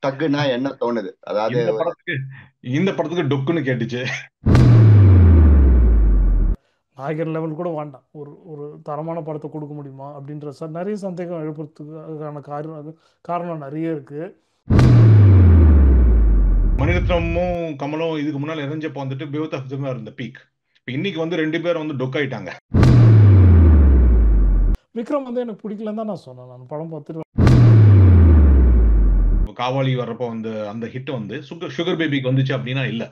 தக்குன்னா என்ன தோணுது? அதாவது இந்த படத்துக்கு இந்த படத்துக்கு டொக்குன்னு கேட்டுச்சு. நாயகர் லெவல் கூட வேண்டாம், ஒரு ஒரு தரமான படத்தை கொடுக்க முடியுமா அப்படின்ற நிறைய சந்தேகம் எழுப்புறதுக்கான காரணம் நிறைய இருக்கு. மணிரத்னமும் கமலும் இதுக்கு முன்னால இணைஞ்சப்போ வந்துட்டு போத் ஆஃப் தெம் ஆர் இந்த பீக். இன்னைக்கு வந்து ரெண்டு பேரும் வந்து டொக்காயிட்டாங்க. விக்ரம் வந்து எனக்கு பிடிக்கலன்னு தான் நான் சொன்னேன். நான் படம் பார்த்துட்டு காவாலி வர்றப்போ வந்து அந்த ஹிட் வந்து சுகர் பேபிக்கு வந்துச்சு அப்படின்னா இல்ல.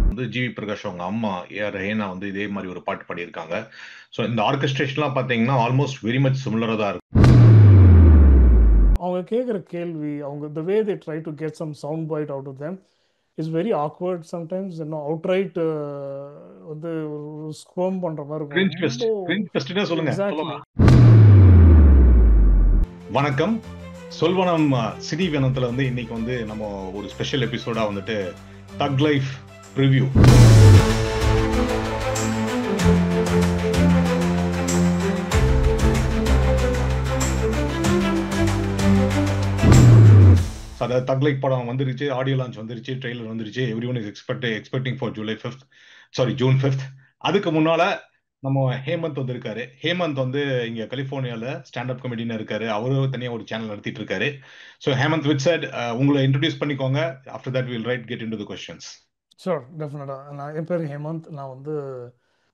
வந்து ஜிவி பிரகாஷ் அவங்க அம்மா ஏஆர் ரஹேனா வந்து இதே மாதிரி ஒரு பாட்டு பாடியிருக்காங்க. ஸோ இந்த ஆர்கெஸ்ட்ரேஷன்லாம் பார்த்தீங்கன்னா ஆல்மோஸ்ட் வெரி மச் சிமிலராக தான் இருக்கும். அவங்க கேட்குற கேள்வி, அவங்க the way they try to get some sound bite out of them is very awkward sometimes. இன்னும் outright வந்து ஒரு ஸ்க்ரோம் பண்ணுற மாதிரி இருக்கும். கிரிஞ்ச் ஃபெஸ்ட்னே சொல்லுங்க. எக்ஸாக்ட்லி. சொல்லலாம். வணக்கம். சொல்வனம் சினி வனத்துல வந்து இன்னைக்கு வந்து நம்ம ஒரு ஸ்பெஷல் எபிசோடா வந்துட்டு தக் லைஃப் ரிவ்யூ. அதாவது தக் லைஃப் படம் வந்துருச்சு, ஆடியோ லான்ச் வந்துருச்சு, ட்ரெய்லர் வந்துருச்சு. Every one is expecting for June 5th. அதுக்கு முன்னால நம்ம ஹேமந்த் வந்திருக்காரு. ஹேமந்த் வந்து இங்க கலிபோர்னியால ஸ்டாண்டப் கமெடியனா இருக்காரு. அவரும் தனியா ஒரு சேனல் நடத்திட்டு இருக்காரு. ஸோ ஹேமந்த் வித் செட், உங்களை இன்ட்ரடியூஸ் பண்ணிக்கோங்க. After that will write get into the questions. Sure, டெஃபினட்டாக. என் பேர் ஹேமந்த். நான் வந்து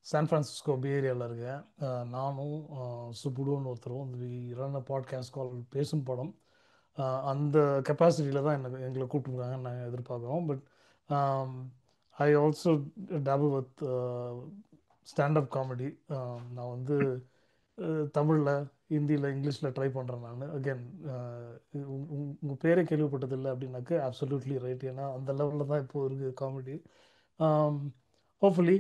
சான் ஃப்ரான்சிஸ்கோ பே ஏரியாவில் இருக்கேன். நானும் சுப்புடுன்னு ஒருத்தரும் we run a podcast call Pesum Padam. அந்த கெப்பாசிட்டியில் தான் எங்களை கூப்பிட்டுருக்காங்கன்னு நாங்கள் எதிர்பார்க்குறோம். But I also table with stand up comedy. நான் வந்து தமிழில், ஹிந்தியில், இங்கிலீஷில் ட்ரை பண்ணுறேன் நான். அகெயின் உங்கள் பேரே கேள்விப்பட்டதில்லை அப்படின்னாக்க அப்சல்யூட்லி ரைட். ஏன்னா அந்த லெவலில் தான் இப்போது இருக்குது comedy. Hopefully,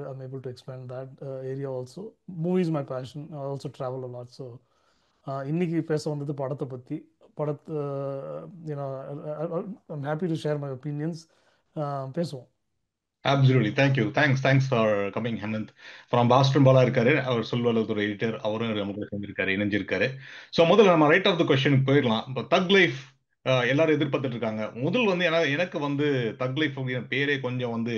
I'm able to expand that area also. Movie is my passion. I also travel a lot. So இன்னைக்கு பேச வந்தது படத்தை பற்றி. படத்தை I'm happy to share my opinions. பேசுவோம். Absolutely. Thank you. Thanks for coming, Hemant. From Boston Bala இருக்காரு. அவர் சொல்வலது ஒரு editor. அவரும் நமக்கு சேர்ந்திருக்காரு, இணைஞ்சிருக்காரு. ஸோ முதல்ல நம்ம ரைட் ஆஃப் த கொஸ்டினுக்கு போயிடலாம். இப்போ தக் லைஃப் எல்லாரும் எதிர்பார்த்துட்டு இருக்காங்க. முதல் வந்து எனக்கு வந்து தக் லைஃப் அப்படிங்கிற பேரே கொஞ்சம் வந்து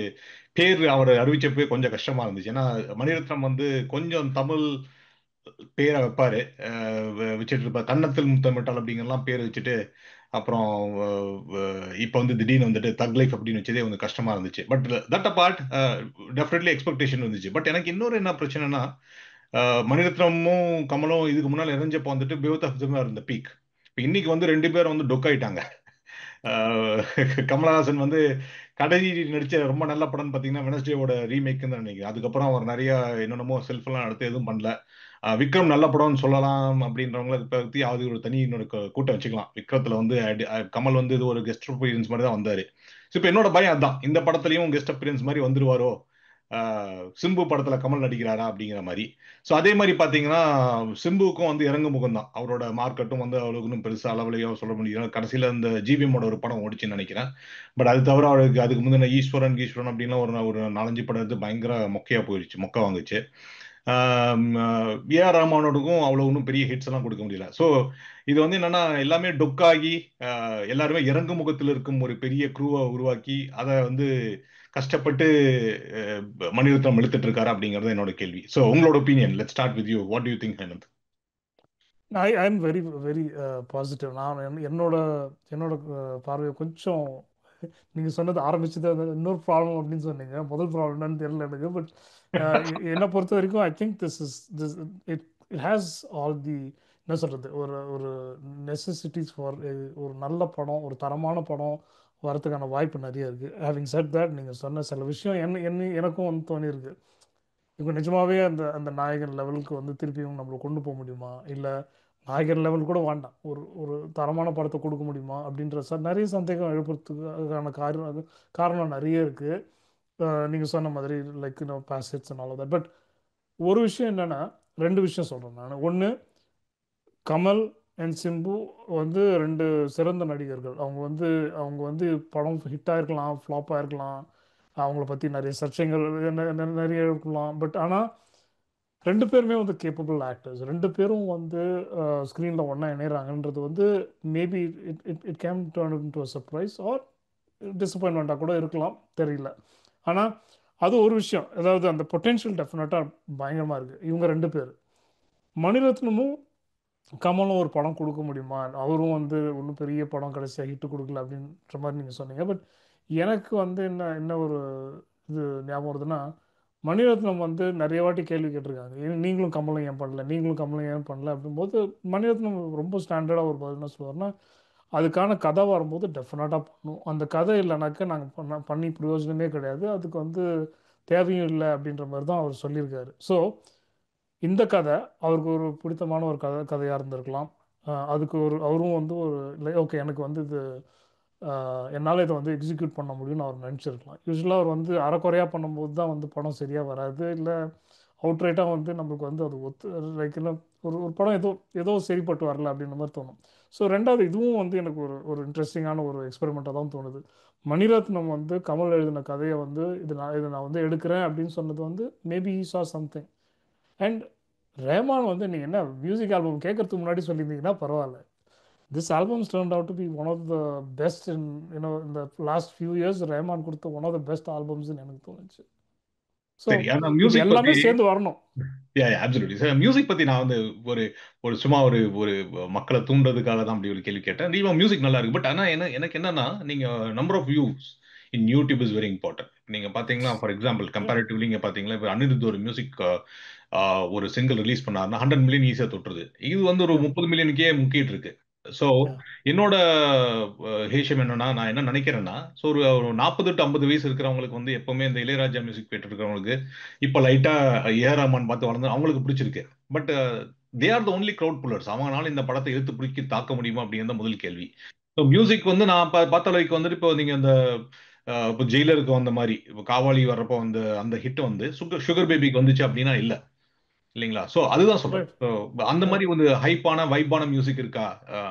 பேர் அவர் அறிவிச்சப்பே கொஞ்சம் கஷ்டமா இருந்துச்சு. ஏன்னா மணிரத்னம் வந்து கொஞ்சம் தமிழ் பேரை வைப்பாரு, வச்சுட்டு இருப்பார். கன்னத்தில் முத்தமிட்டால் அப்படிங்கலாம் பேர் வச்சுட்டு அப்புறம் இப்போ வந்து திடீர்னு வந்துட்டு தக் லைஃப் அப்படின்னு வச்சதே வந்து கஷ்டமா இருந்துச்சு. But that apart definitely expectation இருந்துச்சு. பட் எனக்கு இன்னொரு என்ன பிரச்சனைனா, மணிரத்னமும் கமலும் இதுக்கு முன்னால் இணைஞ்சப்போ வந்துட்டு போத் ஆஃப் தெம் ஆர் இந்த பீக். இப்போ இன்னைக்கு வந்து ரெண்டு பேரும் வந்து டொக்காயிட்டாங்க. கமலஹாசன் வந்து கடைசி நடிச்ச ரொம்ப நல்ல படம்னு பார்த்தீங்கன்னா வெனஸ்டேவோட ரீமேக் தான் நினைக்கிறேன். அதுக்கப்புறம் அவர் நிறைய என்னென்னமோ செல்ஃபெல்லாம் எடுத்து எதுவும் பண்ணல. விக்ரம் நல்ல படம்னு சொல்லலாம் அப்படின்றவங்கள பற்றி அது ஒரு தனி இன்னொரு கூட்டம் வச்சுக்கலாம். விக்ரத்துல வந்து கமல் வந்து இது ஒரு கெஸ்ட் அப்பியரன்ஸ் மாதிரி தான் வந்தாரு. ஸோ இப்போ என்னோட பயம் அதுதான், இந்த படத்துலயும் கெஸ்ட் அப்பியரன்ஸ் மாதிரி வந்துருவாரோ, சிம்பு படத்துல கமல் நடிக்கிறாரா அப்படிங்கிற மாதிரி. ஸோ அதே மாதிரி பாத்தீங்கன்னா சிம்புவுக்கும் வந்து இறங்கு முகம் தான். அவரோட மார்க்கெட்டும் வந்து அவ்வளவுக்கு இன்னும் பெருசா அளவுலையோ சொல்ல முடியும். கடைசியில இந்த ஜிவிஎம்மோட ஒரு படம் ஓடிச்சுன்னு நினைக்கிறேன். பட் அது தவிர அவருக்கு அதுக்கு முந்தின ஈஸ்வரன் அப்படின்லாம் ஒரு 4-5 படம் எடுத்து பயங்கர மொக்கையா போயிடுச்சு, மொக்க வாங்குச்சு. ஏஆர் ரஹ்மானோடுக்கும் அவ்வளவு ஒன்றும் பெரிய ஹிட்ஸ் எல்லாம் கொடுக்க முடியல. ஸோ இது வந்து என்னன்னா எல்லாமே டொக்காகி எல்லாருமே இறங்கு முகத்தில் இருக்கும் ஒரு பெரிய குரூவை உருவாக்கி அதை வந்து கஷ்டப்பட்டு மணிரத்னம் இழுத்துட்டு இருக்காரு அப்படிங்கிறது என்னோட கேள்வி. ஸோ உங்களோட opinion, let's start with you. What do you think Hemanth? I am very very positive. நான் என்னோட என்னோட பார்வையை கொஞ்சம் நீங்கள் சொன்னது ஆரம்பிச்சது இன்னொரு ப்ராப்ளம் அப்படின்னு சொன்னீங்க. முதல் ப்ராப்ளம் என்னன்னு தெரியல எனக்கு. பட் என்னை பொறுத்த வரைக்கும் I think this it it has all the, என்ன சொல்கிறது, ஒரு ஒரு நெசசிட்டிஸ் ஃபார் ஒரு நல்ல படம், ஒரு தரமான படம் வரதுக்கான வாய்ப்பு நிறைய இருக்குது. ஹேவிங் செட் தட், நீங்கள் சொன்ன சில விஷயம் எனக்கும் வந்து தோணியிருக்கு. இப்போ நிஜமாவே அந்த அந்த நாயகன் லெவலுக்கு வந்து திருப்பியும் நம்மளை கொண்டு போக முடியுமா, இல்லை நாயகன் லெவல் கூட வேண்டாம், ஒரு ஒரு தரமான படத்தை கொடுக்க முடியுமா அப்படின்ற நிறைய சந்தேகம் எழுப்புறதுக்கான காரணம் நிறைய இருக்குது. நீங்கள் சொன்ன மாதிரி like facets and all of that. But ஒரு விஷயம் என்னென்னா, ரெண்டு விஷயம் சொல்கிறேன் நான். ஒன்று, கமல் அண்ட் சிம்பு வந்து ரெண்டு சிறந்த நடிகர்கள். அவங்க வந்து படம் ஹிட்டாக இருக்கலாம், ஃப்ளாப்பாக இருக்கலாம், அவங்கள பற்றி நிறைய சர்ச்சைகள் நிறைய இருக்கலாம். பட் ஆனால் ரெண்டு பேருமே வந்து கேப்பபிள் ஆக்டர்ஸ். ரெண்டு பேரும் வந்து ஸ்க்ரீனில் ஒன்றா இணையறாங்கன்றது வந்து maybe it it it can turn into a surprise or டிசப்பாயின்மெண்ட்டாக கூட இருக்கலாம், தெரியல. ஆனால் அது ஒரு விஷயம். அதாவது அந்த பொட்டென்ஷியல் டெஃபினட்டாக பயங்கரமாக இருக்குது. இவங்க ரெண்டு பேர். மணிரத்னமும் கமலும் ஒரு படம் கொடுக்க முடியுமா? அவரும் வந்து ஒன்றும் பெரிய படம் கடைசியாக ஹிட்டு கொடுக்கல அப்படின்ற மாதிரி நீங்கள் சொன்னீங்க. பட் எனக்கு வந்து என்ன என்ன ஒரு இது ஞாபகம் வருதுன்னா, மணிரத்னம் வந்து நிறைய வாட்டி கேள்வி கேட்டிருக்காங்க. நீங்களும் கமலும் ஏன் பண்ணல, நீங்களும் கமலும் ஏன் பண்ணல அப்படிங்கும்போது மணிரத்னம் ரொம்ப ஸ்டாண்டர்டாக ஒரு பதில் என்ன சொல்லுவார்னா, அதுக்கான கதை வரும்போது டெஃபினட்டாக பண்ணும். அந்த கதை இல்லைனாக்கா நாங்கள் பண்ணி பிரயோஜனமே கிடையாது, அதுக்கு வந்து தேவையும் இல்லை அப்படின்ற மாதிரி தான் அவர் சொல்லியிருக்காரு. ஸோ இந்த கதை அவருக்கு ஒரு பிடித்தமான ஒரு கதையாக இருந்திருக்கலாம். அதுக்கு அவரும் வந்து ஒரு ஓகே எனக்கு வந்து இது என்னால் இதை வந்து எக்ஸிக்யூட் பண்ண முடியும்னு அவர் நினச்சிருக்கலாம். யூஸ்வலாக அவர் வந்து அரைக்குறையாக பண்ணும்போது தான் வந்து படம் சரியாக வராது, இல்லை அவுட்ரைட்டாக வந்து நம்மளுக்கு வந்து அது லைக் இல்லை ஒரு ஒரு படம் ஏதோ ஏதோ சரிப்பட்டு வரல அப்படின்ற மாதிரி தோணும். ஸோ ரெண்டாவது இதுவும் வந்து எனக்கு ஒரு ஒரு இன்ட்ரெஸ்டிங்கான ஒரு எக்ஸ்பெரிமெண்ட்டாக தான் தோணுது. மணிரத்னம் வந்து கமல் எழுதின கதையை வந்து இதை நான் வந்து எடுக்கிறேன் அப்படின்னு சொன்னது வந்து மேபி ஈ சா சம்திங். அண்ட் ரேமான் வந்து நீங்கள் என்ன மியூசிக் ஆல்பம் கேட்கறதுக்கு முன்னாடி சொல்லியிருந்தீங்கன்னா பரவாயில்ல. This album's turned out to be one of the best in the last few years. ரேமான் கொடுத்த one of the best albums எனக்கு தோணுச்சு. ஸோ சரி. ஆனா இது மியூசிக் எல்லாமே பத்தி சேர்ந்து வரணும். Absolutely sir. மியூசிக் பத்தி நான் வந்து ஒரு ஒரு சும்மா ஒரு ஒரு மக்களை தூண்டுறதுக்காக தான் அப்படி ஒரு கேள்வி கேட்டேன். நீங்க மியூசிக் நல்லா இருக்கு. பட் ஆனா எனக்கு என்னன்னா, நீங்க number of views in YouTube is very important. நீங்க பாத்தீங்கன்னா ஃபார் எக்ஸாம்பிள் கம்பேரிட்டிவ்லி நீங்க பாத்தீங்கன்னா இப்போ அனிருத் ஒரு மியூசிக் ஒரு சிங்கிள் ரிலீஸ் பண்ணாருன்னா 100 மில்லியன் ஈஸியா தொட்டுருது. இது வந்து ஒரு 30 மில்லியனுக்கே முக்கிட்டு இருக்கு. ஸோ என்னோட ஹேஷம் என்னன்னா, நான் என்ன நினைக்கிறேன்னா, ஸோ ஒரு 40 டு 50 வயசு இருக்கிறவங்களுக்கு வந்து எப்பவுமே இந்த இளையராஜா மியூசிக் கேட்டு இருக்கிறவங்களுக்கு இப்போ லைட்டா ஏஆர் ரஹ்மான் பார்த்து வளர்ந்து அவங்களுக்கு பிடிச்சிருக்கு. But they are the only crowd pullers. அவங்களால இந்த படத்தை எடுத்து பிடிக்க தாக்க முடியுமா அப்படிங்கிறது முதல் கேள்வி. ஸோ மியூசிக் வந்து நான் பார்த்த அளவுக்கு வந்துட்டு இப்போ நீங்க இந்த இப்போ ஜெயிலருக்கு வந்த மாதிரி இப்போ காவாலி வர்றப்போ வந்து அந்த ஹிட் வந்து சுகர் பேபிக்கு வந்துச்சு அப்படின்னா இல்ல இல்லைங்களா? சோ அதுதான் சொல்றேன். Right. So, அந்த மாதிரி ஒரு ஹைப்பான வைப்பான மியூசிக் இருக்கா?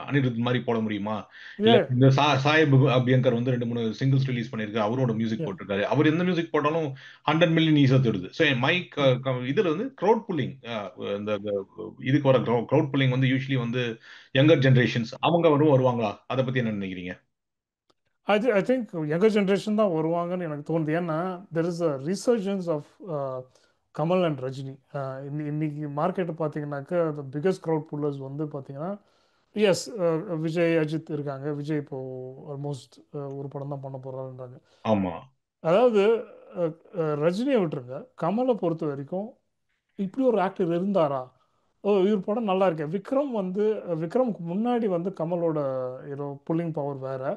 அனிருத் மாதிரி போட முடியுமா? இல்ல Yeah. இந்த சாயப் அபியங்கர் வந்து 2-3 சிங்கிள்ஸ் ரிலீஸ் பண்ணிருக்காரு, அவரோட மியூசிக் Yeah. போட்டிருக்காரு. அவர் எந்த மியூசிக் போட்டாலும் 100 மில்லியன் ஈஸா தொடுது. ஸோ மைக் இதுல வந்து க்ரௌட் புல்லிங், இந்த இதுக்கு வர க்ரௌட் புல்லிங் வந்து யூஸ்வலி வந்து யங்கர் ஜெனரேஷன்ஸ் அவங்க வருவாங்களா? அதை பத்தி என்ன நினைக்கிறீங்க? I think யங்கர் ஜென்ரேஷன் தான் வருவாங்கன்னு எனக்கு தோணுது. ஏன்னா there is a resurgence of Kamal and Rajini. இன்னைக்கு மார்க்கெட்டை பார்த்தீங்கன்னாக்கா த பிகஸ்ட் க்ரௌட் புல்லர்ஸ் வந்து பார்த்தீங்கன்னா எஸ் விஜய், அஜித் இருக்காங்க. விஜய் இப்போ ஆல்மோஸ்ட் ஒரு படம் தான் பண்ண போகிறாருன்றாங்க. ஆமா. அதாவது ரஜினியை விட்டுருங்க, கமலை பொறுத்த வரைக்கும் இப்படி ஒரு ஆக்டர் இருந்தாரா? ஓ இவர் படம் நல்லா இருக்கேன். விக்ரம் வந்து விக்ரமுக்கு முன்னாடி வந்து கமலோட ஏதோ புல்லிங் பவர் வேற.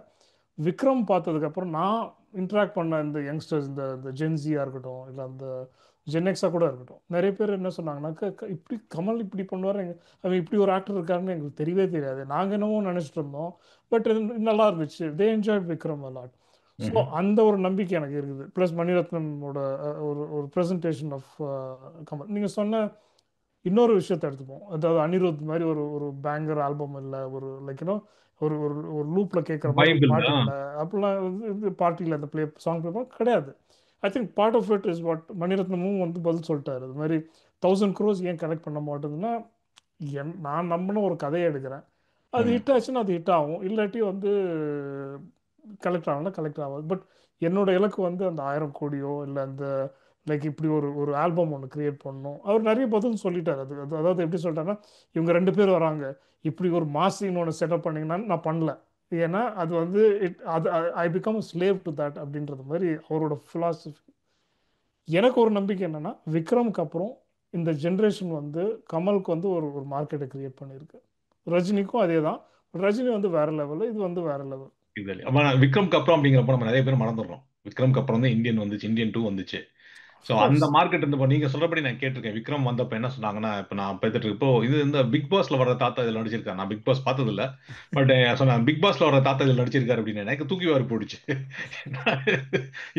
விக்ரம் பார்த்ததுக்கப்புறம் நான் இன்ட்ராக்ட் பண்ண இந்த யங்ஸ்டர்ஸ், இந்த ஜென்சியாக இருக்கட்டும், இல்லை அந்த ஜென்எக்ஸாக கூட இருக்கட்டும், நிறைய பேர் என்ன சொன்னாங்கன்னாக்கா இப்படி கமல் இப்படி பண்ணுவார், அவன் இப்படி ஒரு ஆக்டர் இருக்காருன்னு எங்களுக்கு தெரியவே தெரியாது, நாங்கள் என்னமோ நினச்சிட்டு இருந்தோம். பட் நல்லா இருந்துச்சு. They enjoy Vikram a lot. So அந்த ஒரு நம்பிக்கை எனக்கு இருக்குது. ப்ளஸ் மணிரத்னமோட ஒரு ஒரு ப்ரெசன்டேஷன் ஆஃப் கமல். நீங்கள் சொன்ன இன்னொரு விஷயத்தை எடுத்துப்போம். அதாவது அனிருத் மாதிரி ஒரு ஒரு பேங்கர் ஆல்பம் இல்லை, ஒரு லைக் ஒரு ஒரு ஒரு லூப்பில் கேட்குற மாதிரி ஒரு பைபிள் பாட்டு இல்லை அப்படிலாம் இது பார்ட்டியில் அந்த சாங் ப்ளே கிடையாது. I think part of it is what மணிரத்னமும் வந்து பதில் சொல்லிட்டாரு. அது மாதிரி 1000 crores ஏன் கலெக்ட் பண்ண மாட்டேங்குதுன்னா, நான் நம்பின ஒரு கதையை எடுக்கிறேன், அது ஹிட் ஆச்சுன்னா அது ஹிட் ஆகும், இல்லாட்டி வந்து கலெக்ட் ஆகலாம், கலெக்ட் ஆகாது. பட் என்னோட இலக்கு வந்து அந்த 1000 கோடியோ இல்லை அந்த லைக் இப்படி ஒரு ஒரு ஆல்பம் ஒன்று கிரியேட் பண்ணணும். அவர் நிறைய பதில் சொல்லிட்டார். அதாவது எப்படி சொல்லிட்டாருன்னா, இவங்க ரெண்டு பேர் வராங்க, இப்படி ஒரு மாசின்னு ஒன்று செட்டப் பண்ணிங்கன்னா நான் பண்ணல. ஏன்னா அது வந்து அது I become slave to that அப்படின்றது மாதிரி அவரோட ஃபிலாசபி. எனக்கு ஒரு நம்பிக்கை என்னன்னா, விக்ரமுக்கு அப்புறம் இந்த ஜென்ரேஷன் வந்து கமலுக்கு வந்து ஒரு ஒரு மார்க்கெட்டை கிரியேட் பண்ணியிருக்கு. ரஜினிக்கும் அதே தான். ரஜினி வந்து வேற லெவலு, இது வந்து வேற லெவல். விக்ரம்க்கு அப்புறம் அப்படிங்கிறப்ப நம்ம நிறைய பேர் மறந்துடுறோம். விக்ரம்க்கு அப்புறம் தான் இந்தியன் வந்துச்சு, இந்தியன் 2 வந்துச்சு. ஸோ அந்த மார்க்கெட் இருந்தப்போ நீங்க சொல்றபடி நான் கேட்டிருக்கேன். விக்ரம் வந்தப்ப என்ன சொன்னாங்கன்னா, இப்போ நான் பார்த்துட்டு இப்போ இது இந்த பிக் பாஸ்ல வர தாத்தா இதில் நடிச்சிருக்காரு. நான் பிக் பாஸ் பார்த்தது இல்லை. பட் சொன்னேன் பிக் பாஸ்ல வர தாத்தா இதில் நடிச்சிருக்காரு அப்படின்னு எனக்கு தூக்கி வாரி போடுச்சு.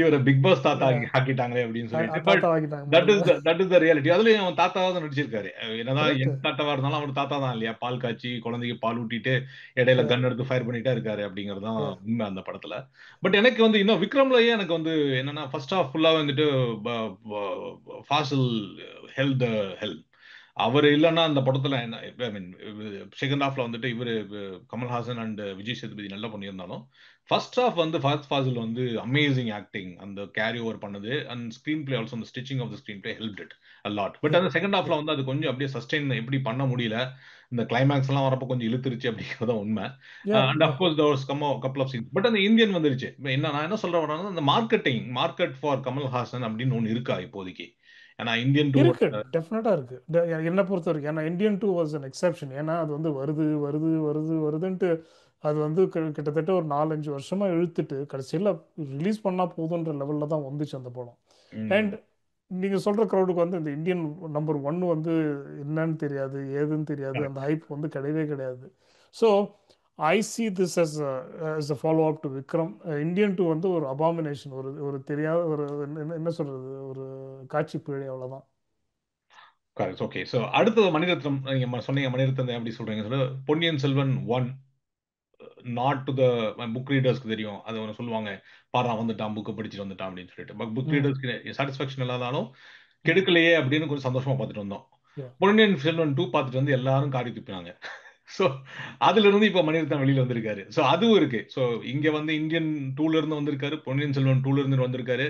இவரை பிக் பாஸ் தாத்தா ஆக்கிட்டாங்களே அப்படின்னு சொல்லிட்டு. But that is the reality. அதுலயும் அவன் தாத்தாவா தான் நடிச்சிருக்காரு. என்னதான் என் தாத்தாவா இருந்தாலும் அவர் தாத்தா தான் இல்லையா? பால் காய்ச்சி குழந்தைக்கு பால் ஊட்டிட்டு இடையில கன் எடுத்து ஃபயர் பண்ணிட்டே இருக்காரு அப்படிங்கறதுதான் உண்மை அந்த படத்துல. பட் எனக்கு வந்து இன்னும் விக்ரம்லயே எனக்கு வந்து என்னன்னா, ஃபர்ஸ்ட் ஹாஃப் ஃபுல்லா வந்துட்டு ஃபாசில் ஹெல் த ஹெல் அவர் இல்லைன்னா அந்த படத்துல என்ன, ஐ மீன் செகண்ட் ஹாஃப்ல வந்துட்டு இவரு கமல்ஹாசன் அண்ட் விஜய் சேதுபதி நல்லா பண்ணியிருந்தாலும் ஃபர்ஸ்ட் ஹாஃப் வந்து ஃபஹத் ஃபாசில் வந்து அமேசிங் ஆக்டிங் அந்த கேரி ஓவர் பண்ணது அண்ட் ஸ்க்ரீன் பிளே ஆல்சோ அந்த stitching of the screen play help it a lot. But Yeah, அந்த செகண்ட் ஹாஃப்ல yeah. வந்து அது கொஞ்சம் அப்படியே சஸ்டெயின் எப்படி பண்ண முடியல, இந்த கிளைமேக்ஸ் எல்லாம் வரப்போ கொஞ்சம் இழுத்துருச்சு அப்படிங்கிறத உண்மை. Yeah, and yeah. Of course there was couple of scenes. But அந்த இந்தியன் வந்துருச்சு. இப்ப என்ன நான் என்ன சொல்றேன் வரேன்னா, அந்த மார்க்கெட் ஃபார் கமல்ஹாசன் அப்படின்னு ஒன்று இருக்கா இப்போதைக்கு? ஏன்னா இந்தியன் டூ இருக்கு, டெஃபினட்டா இருக்கு. என்னை பொறுத்த வரைக்கும், ஏன்னா Indian two was an exception. ஏன்னா அது வந்து வருதுன்ட்டு அது வந்து கிட்டத்தட்ட ஒரு 4-5 வருஷமா இழுத்துட்டு கடைசியில் ரிலீஸ் பண்ணா போதுன்ற லெவல்ல தான் வந்துச்சு அந்த படம். அண்ட் நீங்க சொல்ற க்ரௌடுக்கு வந்து இந்த இந்தியன் நம்பர் 1 வந்து என்னன்னு தெரியாது, ஏதுன்னு தெரியாது, அந்த ஹைப் வந்து கிடையவே கிடையாது. So I see this as a follow up to Vikram. Indian two வந்து ஒரு அபாமினேஷன், ஒரு ஒரு தெரியாத ஒரு என்ன சொல்றது, ஒரு காட்சி பிழை, அவ்வளோதான். கரெக்ட். ஓகே. ஸோ அடுத்தது மணிரத்னம். நீங்க சொன்னீங்க மணிரத்னம் எப்படி சொல்றீங்க சொல்ல, Ponniyin Selvan 1 not to the book ரீடர்ஸ்க்கு தெரியும். அது ஒன்று சொல்லுவாங்க, பாரா வந்துட்டான் புக்கு படிச்சுட்டு வந்துட்டான் அப்படின்னு சொல்லிட்டு. பட் புக் ரீடர்ஸ்க்கு சாட்டிஸ்ஃபேக்ஷன் இல்லாதாலும் கெடுக்கலையே அப்படின்னு கொஞ்சம் சந்தோஷமா பார்த்துட்டு வந்தோம். பொன்னியின் செல்வன் 2 பார்த்துட்டு வந்து எல்லாரும் காரி துப்பினாங்க. ஸோ அதுல இருந்து இப்ப மணிரத்னம் வெளியில வந்திருக்காரு. ஸோ அதுவும் இருக்கு. ஸோ இங்க வந்து இந்தியன் 2ல இருந்து வந்திருக்காரு, பொன்னியின் செல்வன் 2ல இருந்து வந்திருக்காரு.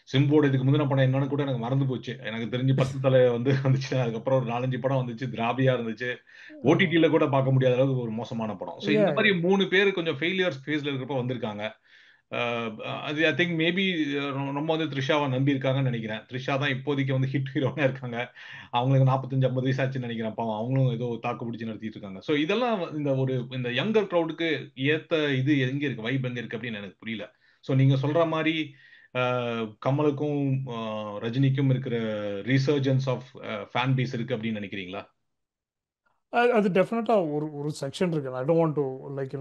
சிம்போட இதுக்கு முந்தின படம் என்னன்னு கூட எனக்கு மறந்து போச்சு. எனக்கு தெரிஞ்சு 10 தலை வந்து வந்துச்சு. அதுக்கப்புறம் ஒரு 4-5 படம் வந்துச்சு, திராபியா இருந்துச்சு. ஓடிடில கூட பார்க்க முடியாத அளவுக்கு ஒரு மோசமான படம். ஸோ இந்த மாதிரி 3 பேர் கொஞ்சம் ஃபெயிலியர்ஸ் ஃபேஸ்ல இருக்கிறப்ப வந்திருக்காங்க. அது ஐ திங்க் மேபி ரொம்ப வந்து த்ரிஷாவை நம்பி இருக்காங்கன்னு நினைக்கிறேன். த்ரிஷா தான் இப்போதைக்கு வந்து ஹிட் ஹீரோனா இருக்காங்க. அவங்களுக்கு 45-50 வயசு ஆச்சுன்னு நினைக்கிறேன். பாவம் அவங்களும் ஏதோ தாக்கு பிடிச்சி நடத்திட்டு இருக்காங்க. ஸோ இதெல்லாம் இந்த யங்கர் க்ரௌடுக்கு ஏத்த இது எங்க இருக்கு, வைப் எங்க இருக்கு அப்படின்னு எனக்கு புரியல. ஸோ நீங்க சொல்ற மாதிரி கமலுக்கும் ரஜினிக்கும் இருக்கிற ரீசர்ஜன்ஸ் ஆஃப் ஃபேன் பேஸ் இருக்கு அப்படின்னு நினைக்கிறீங்களா? அது டெஃபினட்டாக ஒரு செக்ஷன் இருக்கு. I don't want to like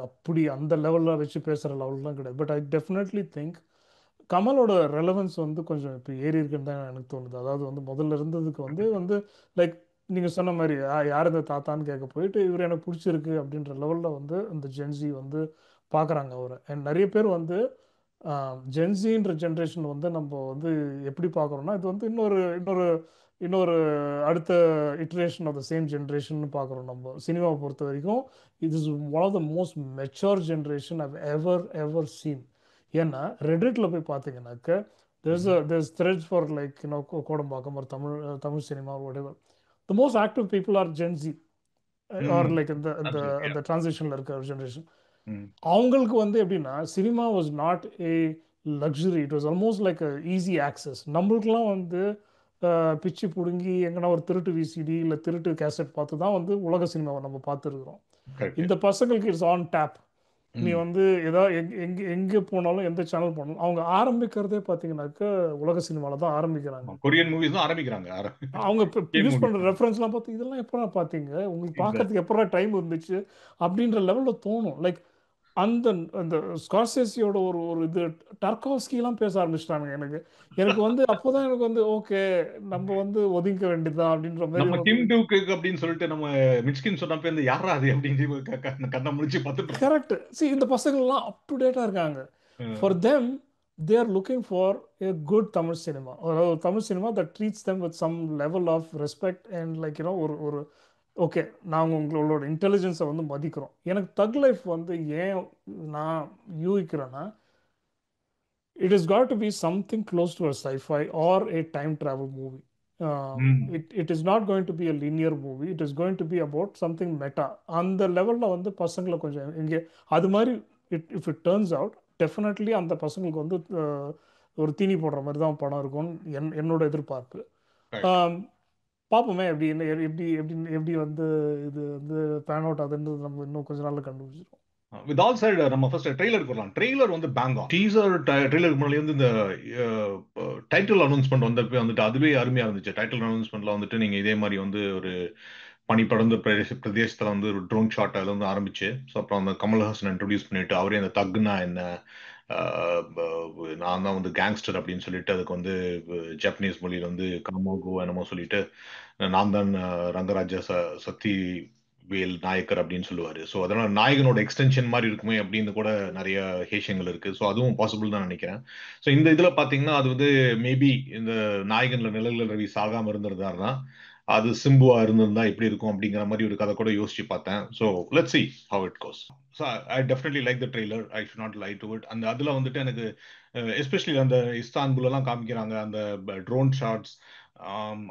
அப்படி அந்த லெவலில் வச்சு பேசுகிற லெவல்லாம் கிடையாது. பட் ஐ டெஃபினெட்லி திங்க் கமலோட ரெலவன்ஸ் வந்து கொஞ்சம் இப்போ ஏறி இருக்குன்னு தான் எனக்கு தோணுது. அதாவது வந்து முதல்ல இருந்ததுக்கு வந்து லைக் நீங்கள் சொன்ன மாதிரி யார் இந்த தாத்தான்னு கேட்க போயிட்டு இவர் எனக்கு பிடிச்சிருக்கு அப்படின்ற லெவலில் வந்து இந்த ஜென்சி வந்து பார்க்குறாங்க அவரை. அண்ட் நிறைய பேர் வந்து ஜென்சின்ற ஜென்ரேஷன் வந்து நம்ம வந்து எப்படி பார்க்குறோம்னா, இது வந்து இன்னொரு இன்னொரு இன்னொரு அடுத்த iteration of the same generation பார்க்குறோம். நம்ம சினிமாவை பொறுத்த வரைக்கும் இது is one of the most mature generation I've ever seen. ஏன்னா ரெடிட்டில் போய் பார்த்தீங்கன்னாக்க there's threads for like Kodambakkam ஒரு Tamil cinema whatever. The most active people are Gen Z or like இந்த டிரான்சிஷனில் இருக்க ஜென்ரேஷன். அவங்களுக்கு வந்து எப்படின்னா cinema was not a luxury, it was almost like easy access. நம்மளுக்குலாம் வந்து பிச்சு பிடுங்கி எங்கன்னா ஒரு திருட்டு விசிடி இல்லை திருட்டு கேசட் பார்த்து தான் வந்து உலக சினிமாவை நம்ம பார்த்துருக்குறோம். இந்த பசங்களுக்கு இட்ஸ் ஆன் டேப். நீ வந்து ஏதாவது எங்கே போனாலும் எந்த சேனல் போனாலும் அவங்க ஆரம்பிக்கிறதே பார்த்தீங்கன்னாக்க உலக சினிமாவில் தான் ஆரம்பிக்கிறாங்க. கொரியன் மூவிஸ் தான் ஆரம்பிக்கிறாங்க. அவங்க யூஸ் பண்ணுற ரெஃபரன்ஸ்லாம் பார்த்து இதெல்லாம் எப்படா பார்த்தீங்க, உங்களுக்கு பார்க்கறதுக்கு எப்படா டைம் இருந்துச்சு அப்படின்ற லெவலில் தோணும். லைக் அந்த ஸ்கார்சேசியோட ஒரு இது டர்காஸ்கிலாம் பேச ஆரம்பிச்சிட்டாங்க. எனக்கு வந்து அப்போதான் எனக்கு வந்து ஓகே நம்ம வந்து ஒதுங்க வேண்டியதுதான் அப்படின்ற மாதிரி. நம்ம டிம் டூக்கு அப்படின்னு சொல்லிட்டு நம்ம மிட்ஸ்கின் சொன்னப்ப இந்த யாரா அது அப்படின்னு கண்ணை முடிச்சு பார்த்துட்டு. கரெக்ட். see இந்த பசங்கள்லாம் அப் டு டேட்டா இருக்காங்க. for them they are looking for a good Tamil cinema or a Tamil cinema that treats them with some level of respect and like ஒரு ஓகே நாங்கள் உங்களோட இன்டெலிஜென்ஸை வந்து மதிக்கிறோம். எனக்கு தக் லைஃப் வந்து ஏன் நான் யூகிக்கிறேன்னா, it has got to be something close to a sci-fi or a time travel movie. It is not going to be a linear movie. It is going to be about something meta. அந்த லெவலில் வந்து பசங்களை கொஞ்சம் இங்கே அது மாதிரி if it turns out definitely அந்த பசங்களுக்கு வந்து ஒரு தீனி போடுற மாதிரி தான் படம் இருக்கும்னு என்னோட எதிர்பார்ப்பு. பார்ப்போமே எப்படி எப்படி வந்து இது வந்து பேன் அவுட் ஆகுதுன்றது நம்ம இன்னும் கொஞ்ச நாள்ல கண்டுபிடிச்சிருக்கோம். வித் ஆல் சைடு நம்ம ஃபர்ஸ்ட் ட்ரெய்லர் போடலாம். ட்ரெய்லர் வந்து பேங்கா டீசர் ட்ரெய்லருக்கு முன்னாடி வந்து இந்த டைட்டில் அனௌன்ஸ்மெண்ட் வந்தப்போ வந்துட்டு அதுவே அருமையா இருந்துச்சு. டைட்டில் அனௌன்ஸ்மெண்ட்ல வந்துட்டு நீங்க இதே மாதிரி வந்து ஒரு பனி படர்ந்த பிரதேசத்துல வந்து ஒரு ட்ரோன் ஷாட் அதுல வந்து ஆரம்பிச்சு, ஸோ அப்புறம் அந்த கமல்ஹாசன் இன்ட்ரோடியூஸ் பண்ணிட்டு அவரே அந்த தக்னா என்ன, நான் தான் வந்து கேங்ஸ்டர் அப்படின்னு சொல்லிட்டு அதுக்கு வந்து ஜப்பனீஸ் மொழியில வந்து காமோகோ என்னமோ சொல்லிட்டு நான் தான் ரங்கராஜ சக்தி வேல் நாயக்கர் அப்படின்னு சொல்லுவாரு. ஸோ அதனால நாயகனோட எக்ஸ்டென்ஷன் மாதிரி இருக்குமே அப்படின்னு கூட நிறைய ஹேஷங்கள் இருக்கு. ஸோ அதுவும் பாசிபிள் தான் நினைக்கிறேன். ஸோ இந்த இதுல பாத்தீங்கன்னா அது வந்து மேபி இந்த நாயகன்ல நிழல்கள் ரவி சாகாம இருந்திருந்தாருன்னா அது சிம்புவா இருந்திருந்தா எப்படி இருக்கும் அப்படிங்கிற மாதிரி ஒரு கதை கூட யோசிச்சு பார்த்தேன். So let's see how it goes. So I definitely like the trailer. I should not lie to it. அந்த அதில் வந்துட்டு எனக்கு எஸ்பெஷலி அந்த இஸ்தான்புல் எல்லாம் காமிக்கிறாங்க, அந்த drone shots,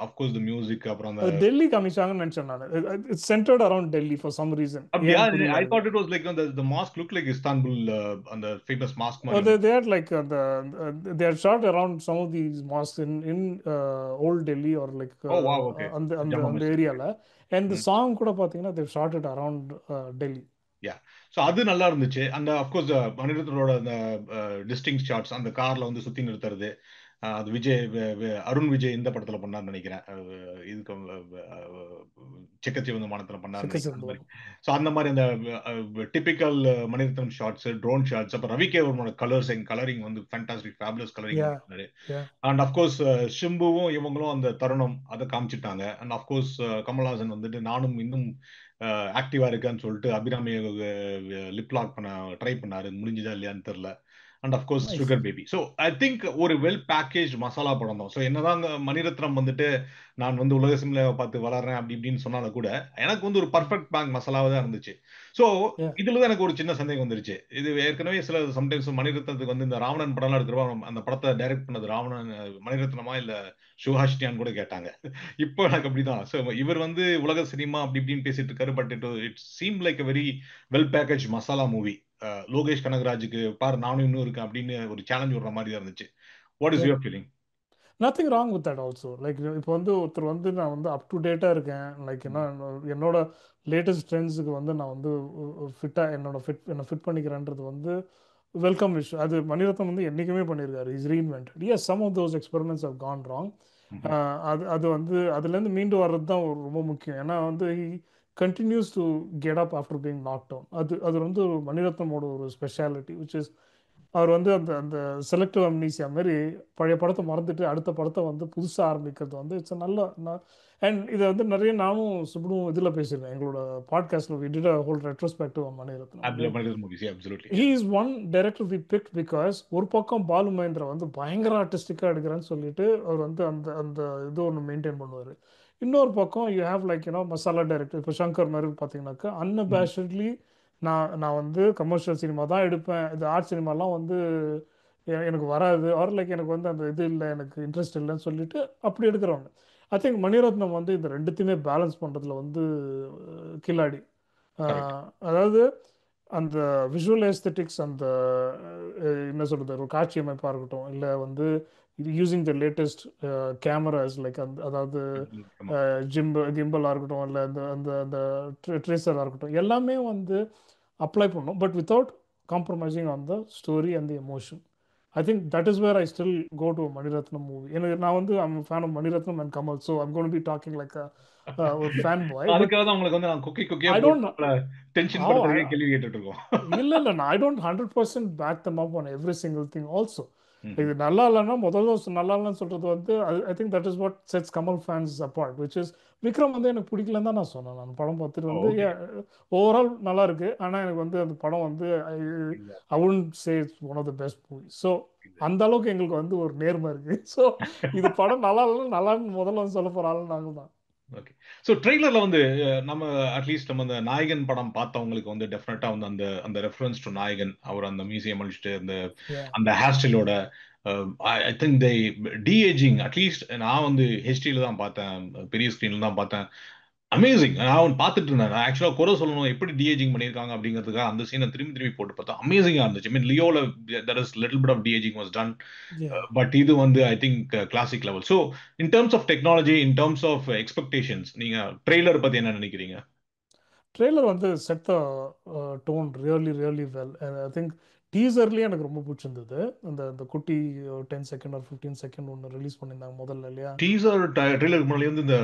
of course the music, அப்புறம் அந்த அது டெல்லி காமிச்சாங்கன்னு நினைச்சேன் நான். It's centred around Delhi for some reason. அப்படியா? ஏன் புரியல ஐ எனக்கு. Thought it was like the mosque looked like Istanbul, அந்த ஃபேமஸ் மாஸ்க் Oh, மாதிரி. they had like they had shot around some of these mosques in old Delhi or like O wow, okay. அந்த ஜம்மா அந்த மஸ்ஜித். ஏரியால. And the song கூட பார்த்தீங்கன்னா they've shot it around Delhi. Yeah. So அது நல்லா இருந்துச்சு. அந்த அஃப்கோர்ஸ் மணிரத்னோட அந்த டிஸ்டிங் ஷாட்ஸ், அந்த கார்ல வந்து சுத்தி நிறுத்துறது, அது விஜய் அருண் விஜய் இந்த படத்துல பண்ணார்னு நினைக்கிறேன். இதுக்கு செக்கச்சிவந்த மானத்துல பண்ணார்னு நினைக்கிறேன் அந்த மாதிரி. ஸோ அந்த மாதிரி அந்த typical Mani Ratnam shots, drone shots, அப்புறம் ரவி கேவர்மோட கலரிங் வந்து ஃபேண்டாஸ்டிக், ஃபேபுலஸ் கலரிங் Yeah, பண்ணாரு. yeah. அண்ட் அஃப்கோர்ஸ் ஷிம்புவும் இவங்களும் அந்த தருணம் அதை காமிச்சிட்டாங்க. அண்ட் அஃப்கோர்ஸ் கமல்ஹாசன் வந்துட்டு நானும் இன்னும் ஆக்டிவா இருக்கேன்னு சொல்லிட்டு அபிராமியை லிப் லாக் பண்ண ட்ரை பண்ணாரு. முடிஞ்சுதா இல்லையான்னு தெரியல. And of course Nice. Sugar baby. So I think ஒரு வெல் பேக்கேஜ் மசாலா படம் தான். ஸோ என்னதான் மணிரத்னம் வந்துட்டு நான் வந்து உலக சிம்லாவை பார்த்து வளர்றேன் அப்படி இப்படின்னு சொன்னாலும் கூட எனக்கு வந்து ஒரு பர்ஃபெக்ட் பேங்க் மசாலாவாக தான் இருந்துச்சு. So Yeah. இதுல தான் எனக்கு ஒரு சின்ன சந்தேகம் வந்துருச்சு. இது ஏற்கனவே சில சம்டைம்ஸ் மணிரத்னத்துக்கு வந்து இந்த ராவணன் படம்லாம் எடுக்கிறப்ப அந்த படத்தை டைரக்ட் பண்ணது ராவணன் மணிரத்னமா இல்ல சிவஹாஷ்டியான்னு கூட கேட்டாங்க. இப்போ எனக்கு அப்படிதான். ஸோ இவர் வந்து உலக சினிமா அப்படி இப்படின்னு பேசிட்டு இருக்காரு. But it seem like a very well package masala movie. Lokesh கனகராஜுக்கு பாரு நானும் இன்னும் இருக்கேன் அப்படின்னு ஒரு சேலஞ்ச் விடுற மாதிரி தான் இருந்துச்சு. What is Yeah. Your feeling? Nothing wrong with that also. Like இப்போ வந்து ஒருத்தர் வந்து நான் வந்து அப் டு டேட்டாக இருக்கேன். லைக் என்னோட லேட்டஸ்ட் ட்ரெண்ட்ஸுக்கு வந்து நான் வந்து ஃபிட்டாக என்னை ஃபிட் பண்ணிக்கிறேன்றது வந்து வெல்கம் விஷயம். அது மணிரத்னம் வந்து என்றைக்குமே பண்ணியிருக்காரு. Is reinvented. Yes, some of those experiments have gone wrong. அது வந்து அதுலேருந்து மீண்டு வர்றது தான் ரொம்ப முக்கியம். ஏன்னா வந்து continues to get up after being knock down. அது வந்து ஒரு மணிரத்னமோட ஒரு ஸ்பெஷாலிட்டி விச் இஸ் அவர் வந்து அந்த அந்த செலக்டிவ் அம்னீசியா மாதிரி பழைய படத்தை மறந்துட்டு அடுத்த படத்தை வந்து புதுசாக ஆரம்பிக்கிறது வந்து இட்ஸ் நல்ல. அண்ட் இதை வந்து நிறைய நானும் சுப்னும் இதில் பேசியிருக்கேன் எங்களோட பாட்காஸ்ட்டில். We did a whole retrospective on Mani Ratnam. He is one director we picked because ஒரு பக்கம் பாலு மகேந்திரா வந்து பயங்கர ஆர்டிஸ்டிக்காக எடுக்கிறேன்னு சொல்லிட்டு அவர் வந்து அந்த அந்த இது ஒன்று மெயின்டைன் பண்ணுவார். இன்னொரு பக்கம் you have like masala director இப்போ சங்கர் மாதிரி பார்த்தீங்கன்னாக்கா அன்அபேஷட்லி நான் வந்து கமர்ஷியல் சினிமா தான் எடுப்பேன், இது ஆர்ட் சினிமாலாம் வந்து எனக்கு வராது, ஆர் லைக் எனக்கு வந்து அந்த இது இல்லை, எனக்கு இன்ட்ரெஸ்ட் இல்லைன்னு சொல்லிட்டு அப்படி எடுக்கிறவங்க. ஐ திங்க் மணிரத்னம் வந்து இந்த ரெண்டுத்தையுமே பேலன்ஸ் பண்ணுறதுல வந்து கில்லாடி. அதாவது அந்த விஷுவல் ஏஸ்தட்டிக்ஸ், அந்த என்ன சொல்கிறது, ஒரு காட்சி அமைப்பாக இருக்கட்டும், இல்லை வந்து using the latest cameras like அதாவது கிம்பலாக இருக்கட்டும், இல்லை அந்த அந்த அந்த ட்ரேசராக இருக்கட்டும், எல்லாமே வந்து அப்ளை பண்ணும். But without compromising on the story and the emotion. I think that is where I still go to a Maniratnam movie. நான் வந்து I'm a fan of Maniratnam and Kamal, so I'm going to be talking like a fanboy. அதுக்காக தான் உங்களுக்கு வந்து நான் குக்கியா I don't know. Tension படுத்துறதுக்கே கேள்வி கேட்டுட்டு இருக்கோம். இல்ல I don't 100% back them up on every single thing also. இது நல்லா இல்லைன்னா முதல்ல நல்லா இல்லைன்னு சொல்றது வந்து I think that is what sets Kamal fans apart, which is Vikram வந்து எனக்கு பிடிக்கலன்னு தான் நான் சொன்னேன். நான் படம் பார்த்துட்டு வந்து ஓவரால் நல்லா இருக்கு, ஆனால் எனக்கு வந்து அந்த படம் வந்து I wouldn't say it's one of the best movie. So அந்த அளவுக்கு எங்களுக்கு வந்து ஒரு நேர்மை இருக்கு. ஸோ இது படம் நல்லா இல்லைன்னு நல்லான்னு முதல்ல வந்து சொல்ல போற ஆள் நாங்கள் தான். ஓகே. ஸோ ட்ரெய்லரில் வந்து நம்ம அட்லீஸ்ட் நம்ம அந்த நாயகன் படம் பார்த்தவங்களுக்கு வந்து டெஃபினட்டாக வந்து அந்த அந்த ரெஃபரன்ஸ் டு நாயகன், அவர் அந்த மியூசியம் அழிச்சிட்டு அந்த ஹேர் ஸ்டைலோட I think the deaging, at least நான் வந்து ஹெச்டியில் தான் பார்த்தேன், பெரிய ஸ்க்ரீனில் தான் பார்த்தேன். அமேசிங். நான் பார்த்துட்டு இருந்தேன். நான் ஆக்சுவலாக குறை சொல்லணும் எப்படி டிஏஜிங் பண்ணியிருக்காங்க அப்படிங்கிறதுக்காக அந்த சீனை திரும்பி போட்டு பார்த்தா அமேசிங்காக இருந்துச்சு. மீன் லியோவில் there is little bit of de-aging was done, but இது வந்து I think classic level. So in terms of technology, in terms of expectations, நீங்க ட்ரெய்லர் பத்தி என்ன நினைக்கிறீங்க? ட்ரெய்லர் வந்து set the tone really really well. I think டீசர்லேயே எனக்கு ரொம்ப பிடிச்சிருந்தது. அந்த அந்த குட்டி 10 செகண்ட் ஆர் 15 செகண்ட் ஒன்று ரிலீஸ் பண்ணியிருந்தாங்க முதல்ல இல்லையா? டீசர் ட்ரெய்லருக்கு முன்னாடி வந்து இந்த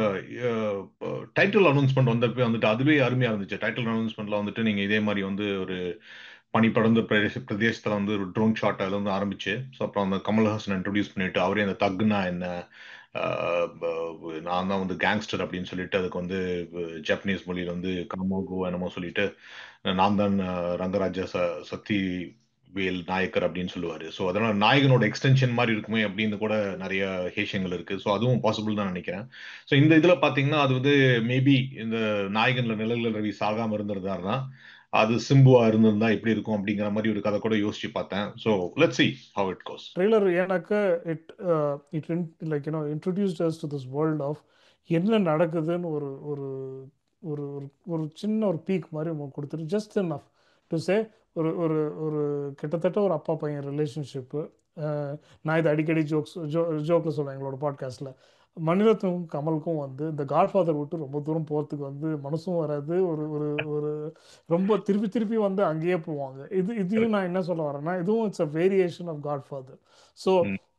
டைட்டில் அனௌன்ஸ்மெண்ட் வந்தப்போ வந்துட்டு அதுவே அருமையாக இருந்துச்சு. டைட்டில் அனௌன்ஸ்மெண்ட்ல வந்துட்டு நீங்கள் இதே மாதிரி வந்து ஒரு பனி படர்ந்த பிரதேசத்தில் வந்து ஒரு ட்ரோன் ஷாட் அதில் வந்து ஆரம்பிச்சு, ஸோ அப்புறம் அந்த கமல்ஹாசன் இன்ட்ரடியூஸ் பண்ணிட்டு அவரே அந்த தக்னா என்ன, நான் தான் வந்து கேங்ஸ்டர் அப்படின்னு சொல்லிட்டு அதுக்கு வந்து ஜப்பனீஸ் மொழியில் வந்து காமோகோ என்னமோ சொல்லிட்டு நான் தான் ரங்கராஜ சக்தி வேல் நாயக்கர் அப்படின்னு சொல்லுவாரு. ஸோ அதனால நாயகனோட எக்ஸ்டென்ஷன் மாதிரி இருக்குமே அப்படின்னு கூட நிறைய ஹேஷங்கள் இருக்கு. ஸோ அதுவும் பாசிபிள் தான் நினைக்கிறேன். ஸோ இந்த இதுல பாத்தீங்கன்னா அது வந்து மேபி இந்த நாயகன்ல நிழல்கள் ரவி சாகாம இருந்திருந்தாருன்னா அது சிம்புவா இருந்திருந்தா எப்படி இருக்கும் அப்படிங்கிற மாதிரி ஒரு கதை கூட யோசிச்சு பார்த்தேன். So let's see how it goes. Trailer எனக்கு it like introduced us to this world of என்ன நடக்குதுன்னு ஒரு ஒரு ஒரு ஒரு சின்ன ஒரு பீக் மாதிரி கொடுத்துட்டு ஜஸ்ட் enough டு சே ஒரு ஒரு ஒரு கிட்டத்தட்ட ஒரு அப்பா பையன் ரிலேஷன்ஷிப்பு. நான் இது அடிக்கடி ஜோக்கில் சொல்லுவேன் எங்களோட பாட்காஸ்ட்டில். மணிரத்னம் கமலுக்கும் வந்து இந்த காட்ஃபாதர் விட்டு ரொம்ப தூரம் போகிறதுக்கு வந்து மனசும் வராது. ஒரு ஒரு ஒரு ரொம்ப திருப்பி திருப்பி வந்து அங்கேயே போவாங்க. இதையும் நான் என்ன சொல்ல வரேன்னா, இதுவும் it's a variation of Godfather. So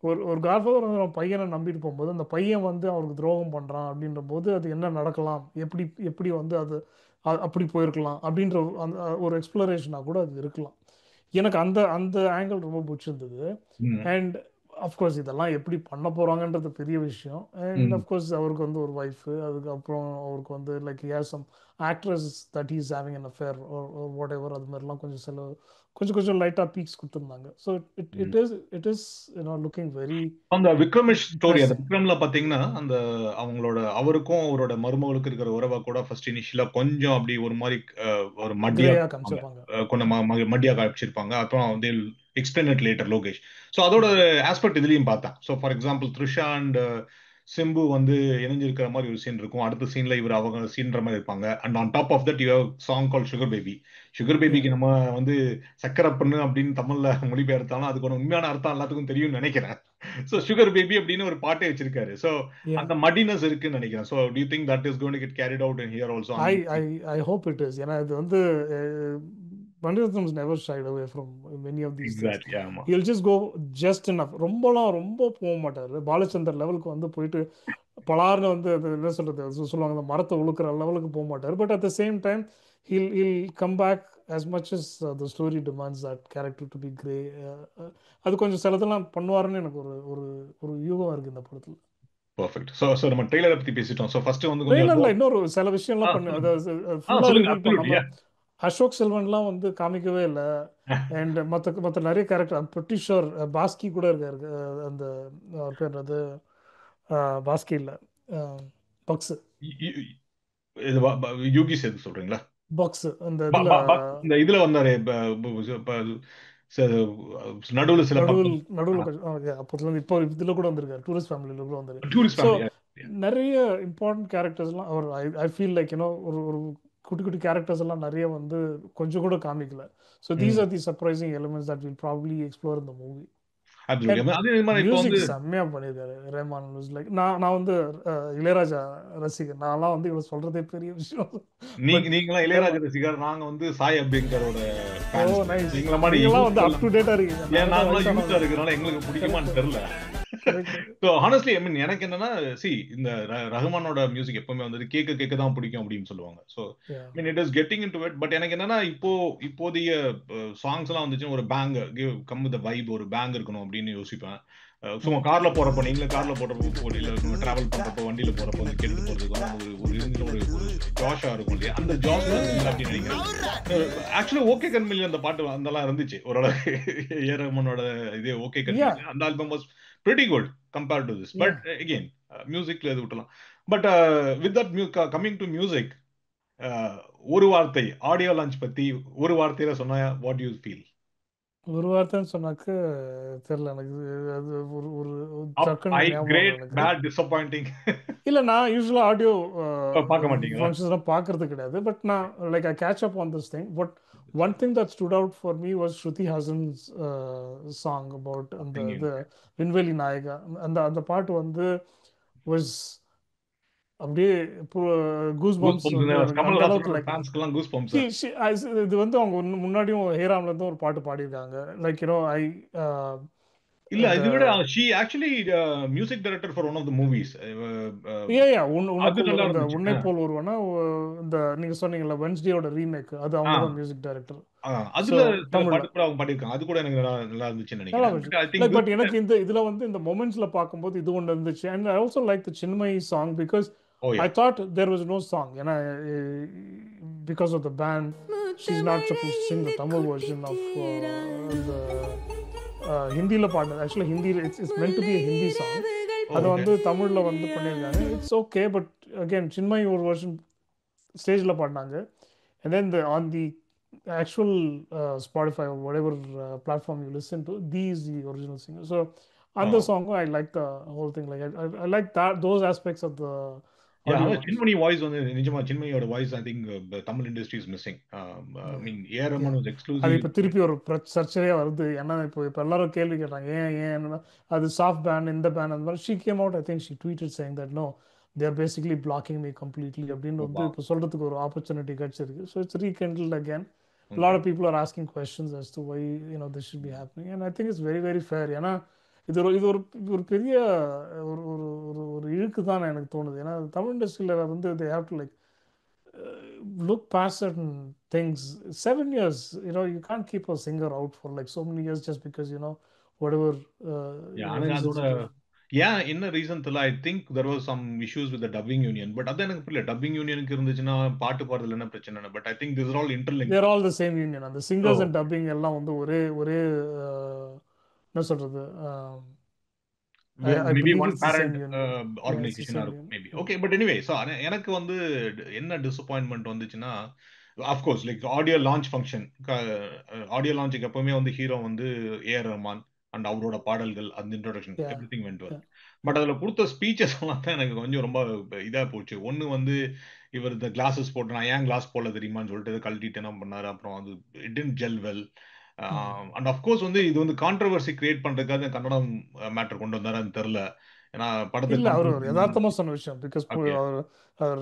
ஒரு காட்ஃபாதர் வந்து நம்ம பையனை நம்பிட்டு போகும்போது அந்த பையன் வந்து அவருக்கு துரோகம் பண்ணுறான் அப்படின்ற போது அது என்ன நடக்கலாம், எப்படி எப்படி வந்து அது அப்படி போயிருக்கலாம் அப்படின்ற அந்த ஒரு எக்ஸ்ப்ளரேஷனாக கூட அது இருக்கலாம். எனக்கு அந்த அந்த ஆங்கிள் ரொம்ப பிடிச்சிருந்தது. அண்ட் அஃப்கோர்ஸ் இதெல்லாம் எப்படி பண்ண போகிறாங்கன்றது பெரிய விஷயம். அண்ட் அஃப்கோர்ஸ் அவருக்கு வந்து ஒரு ஒய்ஃபு, அதுக்கப்புறம் அவருக்கு வந்து like he has some actress that he's having an affair whatever, அது மாதிரிலாம் கொஞ்சம் லைட்டாக பீக்ஸ் கொடுத்துருந்தாங்க. So it is looking very. அந்த விக்ரமிஷ் ஸ்டோரி, அந்த விக்ரம்ல பாத்தீங்கன்னா அந்த அவங்களோட அவருக்கும் அவரோட மருமகளுக்கு இருக்கிற உறவை கூட ஃபர்ஸ்ட் இனிஷியலா கொஞ்சம் அப்படி ஒரு மாதிரி ஒரு மடியா கொஞ்சம் மடியா காமிச்சிருப்பாங்க. அப்புறம் வந்து explain it later Lokesh. So அதோட ஆஸ்பெக்ட் இதுலயும் பார்த்தேன். So for example Trisha and Simbu வந்து இணைஞ்சிருக்கிற மாதிரி ஒரு சீன் இருக்கும். அடுத்த சீன்ல இவர் அவங்க சீன்ற மாதிரி இருப்பாங்க. And on top of that you have song call sugar baby. Sugar பேபிக்கு நம்ம வந்து சக்கரை பண்ணு அப்படின்னு தமிழ்ல மொழிபெயர்த்தாலும் அதுக்கு ஒரு உண்மையான அர்த்தம் எல்லாத்துக்கும் தெரியும்னு நினைக்கிறேன். ஸோ சுகர் பேபி அப்படின்னு ஒரு பாட்டே வச்சிருக்காரு. ஸோ அந்த மடினஸ் இருக்குன்னு நினைக்கிறேன். So to you think that is going to get carried out in here also? I hope it is. ஏன்னா இது வந்து Manirathnam has never shied away from many of these things. He'll just go just enough. ரொம்ப போக மாட்டாரு. பாலச்சந்தர் லெவலுக்கு வந்து போயிட்டு பலார்னு வந்து அது என்ன சொல்றது சொல்லுவாங்க, அந்த மரத்தை உழுக்கிற லெவலுக்கு போக மாட்டார். But at the same time he'll come back as much as the story demands that character to be grey. அது கொஞ்சம் சிலதெல்லாம் பண்ணுவாருன்னு எனக்கு ஒரு ஒரு யூகம் இருக்கு இந்த படத்துல. பெர்ஃபெக்ட். சோ நம்ம ட்ரெய்லரை பத்தி பேசிட்டோம். சோ ஃபர்ஸ்ட் வந்து ட்ரெய்லர்ல இன்னொரு சில விஷயம்லாம் பண்ணு, அதாவது ஃபுல்லா ரிவீல் பண்ணாம அசோக் செல்வன்லாம் வந்து காமிக்கவே இல்லை. அண்ட் மற்ற நிறைய கேரக்டர் பிரிட்டி ஷூர் பாஸ்கி கூட இருக்காரு. அந்த அவர் பேர் அது பாஸ்கி இல்லை, பக்ஸ், யூகி சேது சொல்றீங்களா? பக்ஸ் அந்த இதுல வந்தாரு நடுவுல சில அப்போதுல இப்போ இதுல கூட வந்திருக்காரு, டூரிஸ்ட் ஃபேமிலியில கூட வந்திருக்காரு. நிறைய இம்பார்ட்டன்ட் கேரக்டர்ஸ்லாம் அவர் ஐ ஃபீல் லைக் ஒரு குட்டி குட்டி கேரக்டர்ஸ் எல்லாம் நிறைய வந்து கொஞ்சம் கூட காமிக்கல. So these are the surprising elements that will probably explore இந்த மூவி. மியூசிக் செம்மையா பண்ணியிருக்காரு ரஹ்மான். லைக் நான் வந்து இளையராஜா ரசிகர். நான்லாம் வந்து இவ்வளவு சொல்றதே பெரிய விஷயம். நீங்களாம் இளையராஜா ரசிகர், நாங்க வந்து சாய் அபியங்கரோட வந்து அப் டு டேட்டா இருக்கீங்க. எங்களுக்கு பிடிக்குமான்னு தெரியல. So honestly, I mean, எனக்கு என்னன்னா இந்த ரஹ்மானோட மியூசிக் எப்பவுமே வந்து கேட்க தான் பிடிக்கும் அப்படின்னு சொல்லுவாங்க. So I mean it is getting into it. But எனக்கு என்னன்னா இப்போதைய சாங்ஸ் எல்லாம் வந்துச்சு ஒரு பேங் கம் வித் வைப், ஒரு பேங் இருக்கணும் அப்படின்னு யோசிப்பேன். சும்மா கார்ல போறப்போ, நீங்களே கார்ல போறப்போ இல்ல டிராவல் பண்றப்போ வண்டியில போறப்போ வந்து கேட்டு போறதுக்கு ஒரு ஜாஷா இருக்கும் இல்லையா, அந்த ஜாஷ் அப்படின்னு நினைக்கிறேன். ஆக்சுவலா ஓகே கண்மில் அந்த பாட்டு அதெல்லாம் இருந்துச்சு ஓரளவுக்கு. ஏ ரஹ்மானோட இதே ஓகே கண்மில் அந்த album was pretty good compared to this. But again, musicல இது விட்டலாம். But with that coming to music, ஒரு வார்த்தை ஆடியோ லான்ச் பத்தி ஒரு வார்த்தையில சொன்னா what do you feel? ஒரு வார்த்தைன்னு சொன்னாக்க தெரியல எனக்கு. அது இல்ல, நான் யூஸ்வலா ஆடியோ பார்க்க மாட்டீங்க, ஃபங்க்ஷன்ஸ்லாம் பார்க்கறது கிடையாது. பட் நான் like I catch up on this thing. But one thing that stood out for me was Shruti Hassan's song about the Vinveli Nayaga. அந்த பாட்டு வந்து was அப்படியே கூஸ் பம்ப்ஸ். இது வந்து அவங்க முன்னாடியும் ஹேராம்ல இருந்து ஒரு பாட்டு பாடியிருக்காங்க. லைக் இல்ல இது விட she actually music director for one of the movies. உன்னை போல் ஒருவனா இந்த நீங்க சொன்னீங்கல்ல வென்ஸ்டேயோட ரீமேக், அது அவங்க தான் மியூசிக் டைரக்டர். அதுல பாட்டு கூட அவங்க பாடிருக்காங்க. அது கூட எனக்கு நல்லா இருந்துச்சுன்னு நினைக்கிறேன். பட் எனக்கு இந்த இதுல வந்து இந்த மொமெண்ட்ஸ்ல பாக்கும்போது இது ஒன்னு இருந்துச்சு. and I also like the Chinmay song because I thought there was no song, because of the band. she's not supposed to sing the Tamil version of the ஹிந்தியில் பாடினது. ஆக்சுவலாக ஹிந்தியில் it's meant to be a Hindi song. அதை வந்து தமிழில் வந்து பண்ணியிருக்காங்க. It's okay, but again Chinmayi ஒரு வருஷன் ஸ்டேஜில் பாடினாங்க. And then on the actual Spotify or whatever platform you listen to, these the original singer. So on the song, I like the whole thing. Like I like that those aspects of the audio. Chinmayi voice வந்து நிஜமா சின்மணியோட voice I think Tamil industry is missing. I mean A R Rahman was exclusive. அது இப்போ திருப்பி ஒரு சர்ச்சையாக வருது. ஏன்னா இப்போ எல்லாரும் கேள்வி கேட்டாங்க, ஏன் அது சாஃப்ட் பேன் இந்த பேன் அந்த மாதிரி. She came out, I think she tweeted saying that no, they are basically blocking me completely அப்படின்னு வந்து இப்போ சொல்றதுக்கு ஒரு ஆப்பர்ச்சுனிட்டி கிடைச்சிருக்கு. So it's rekindled again. A lot of people are asking questions as to why this should be happening, and I think it's very very fair. ஏன்னா இது ஒரு பெரிய ஒரு இழுக்கு தான் எனக்கு தோணுது. ஏன்னா தமிழ் இண்டஸ்ட்ரியில் வந்து they have to like look past certain things. 7 years, you can't keep a singer out for like so many years just because whatever ஏன் என்ன ரீசன் தெரியல. I think there was some issues with the dubbing union, but அது எனக்கு புரியல. dubbing unionக்கு இருந்துச்சுன்னா பாட்டு பாடுறதுல என்ன பிரச்சனை? But I think this is all interlinked. they're all the same union. அந்த singers and dubbing எல்லாம் வந்து ஒரே என்ன சொல்றது, maybe one parent organization or maybe okay, but anyway, so எனக்கு வந்து என்ன டிசப்பாயின்ட்மென்ட் வந்துச்சுன்னா, of course like audio launch function, audio launchக்கு எப்பவுமே வந்து ஹீரோ வந்து ஏஆர் ரஹ்மான் அண்ட் அவரோட பாடல்கள், அந்த introduction everything vent well. But அதில் கொடுத்த ஸ்பீச்சஸ் எல்லாம் தான் எனக்கு கொஞ்சம் ரொம்ப இதாக போச்சு. ஒன்று வந்து இவர் இந்த கிளாஸஸ் போட்டு, நான் ஏன் கிளாஸ் போடல தெரியுமான்னு சொல்லிட்டு கழட்டிட்டு என்ன பண்ணாரு. அப்புறம் அது it didn't gel well. And of course வந்து இது வந்து கான்ட்ரவர்சி கிரியேட் பண்றதுக்காக கன்னடம் மேட்டர் கொண்டு வந்தாருன்னு தெரியல. ஏன்னா படத்தில் அவர் யதார்த்தமா சொன்ன விஷயம். பிகாஸ்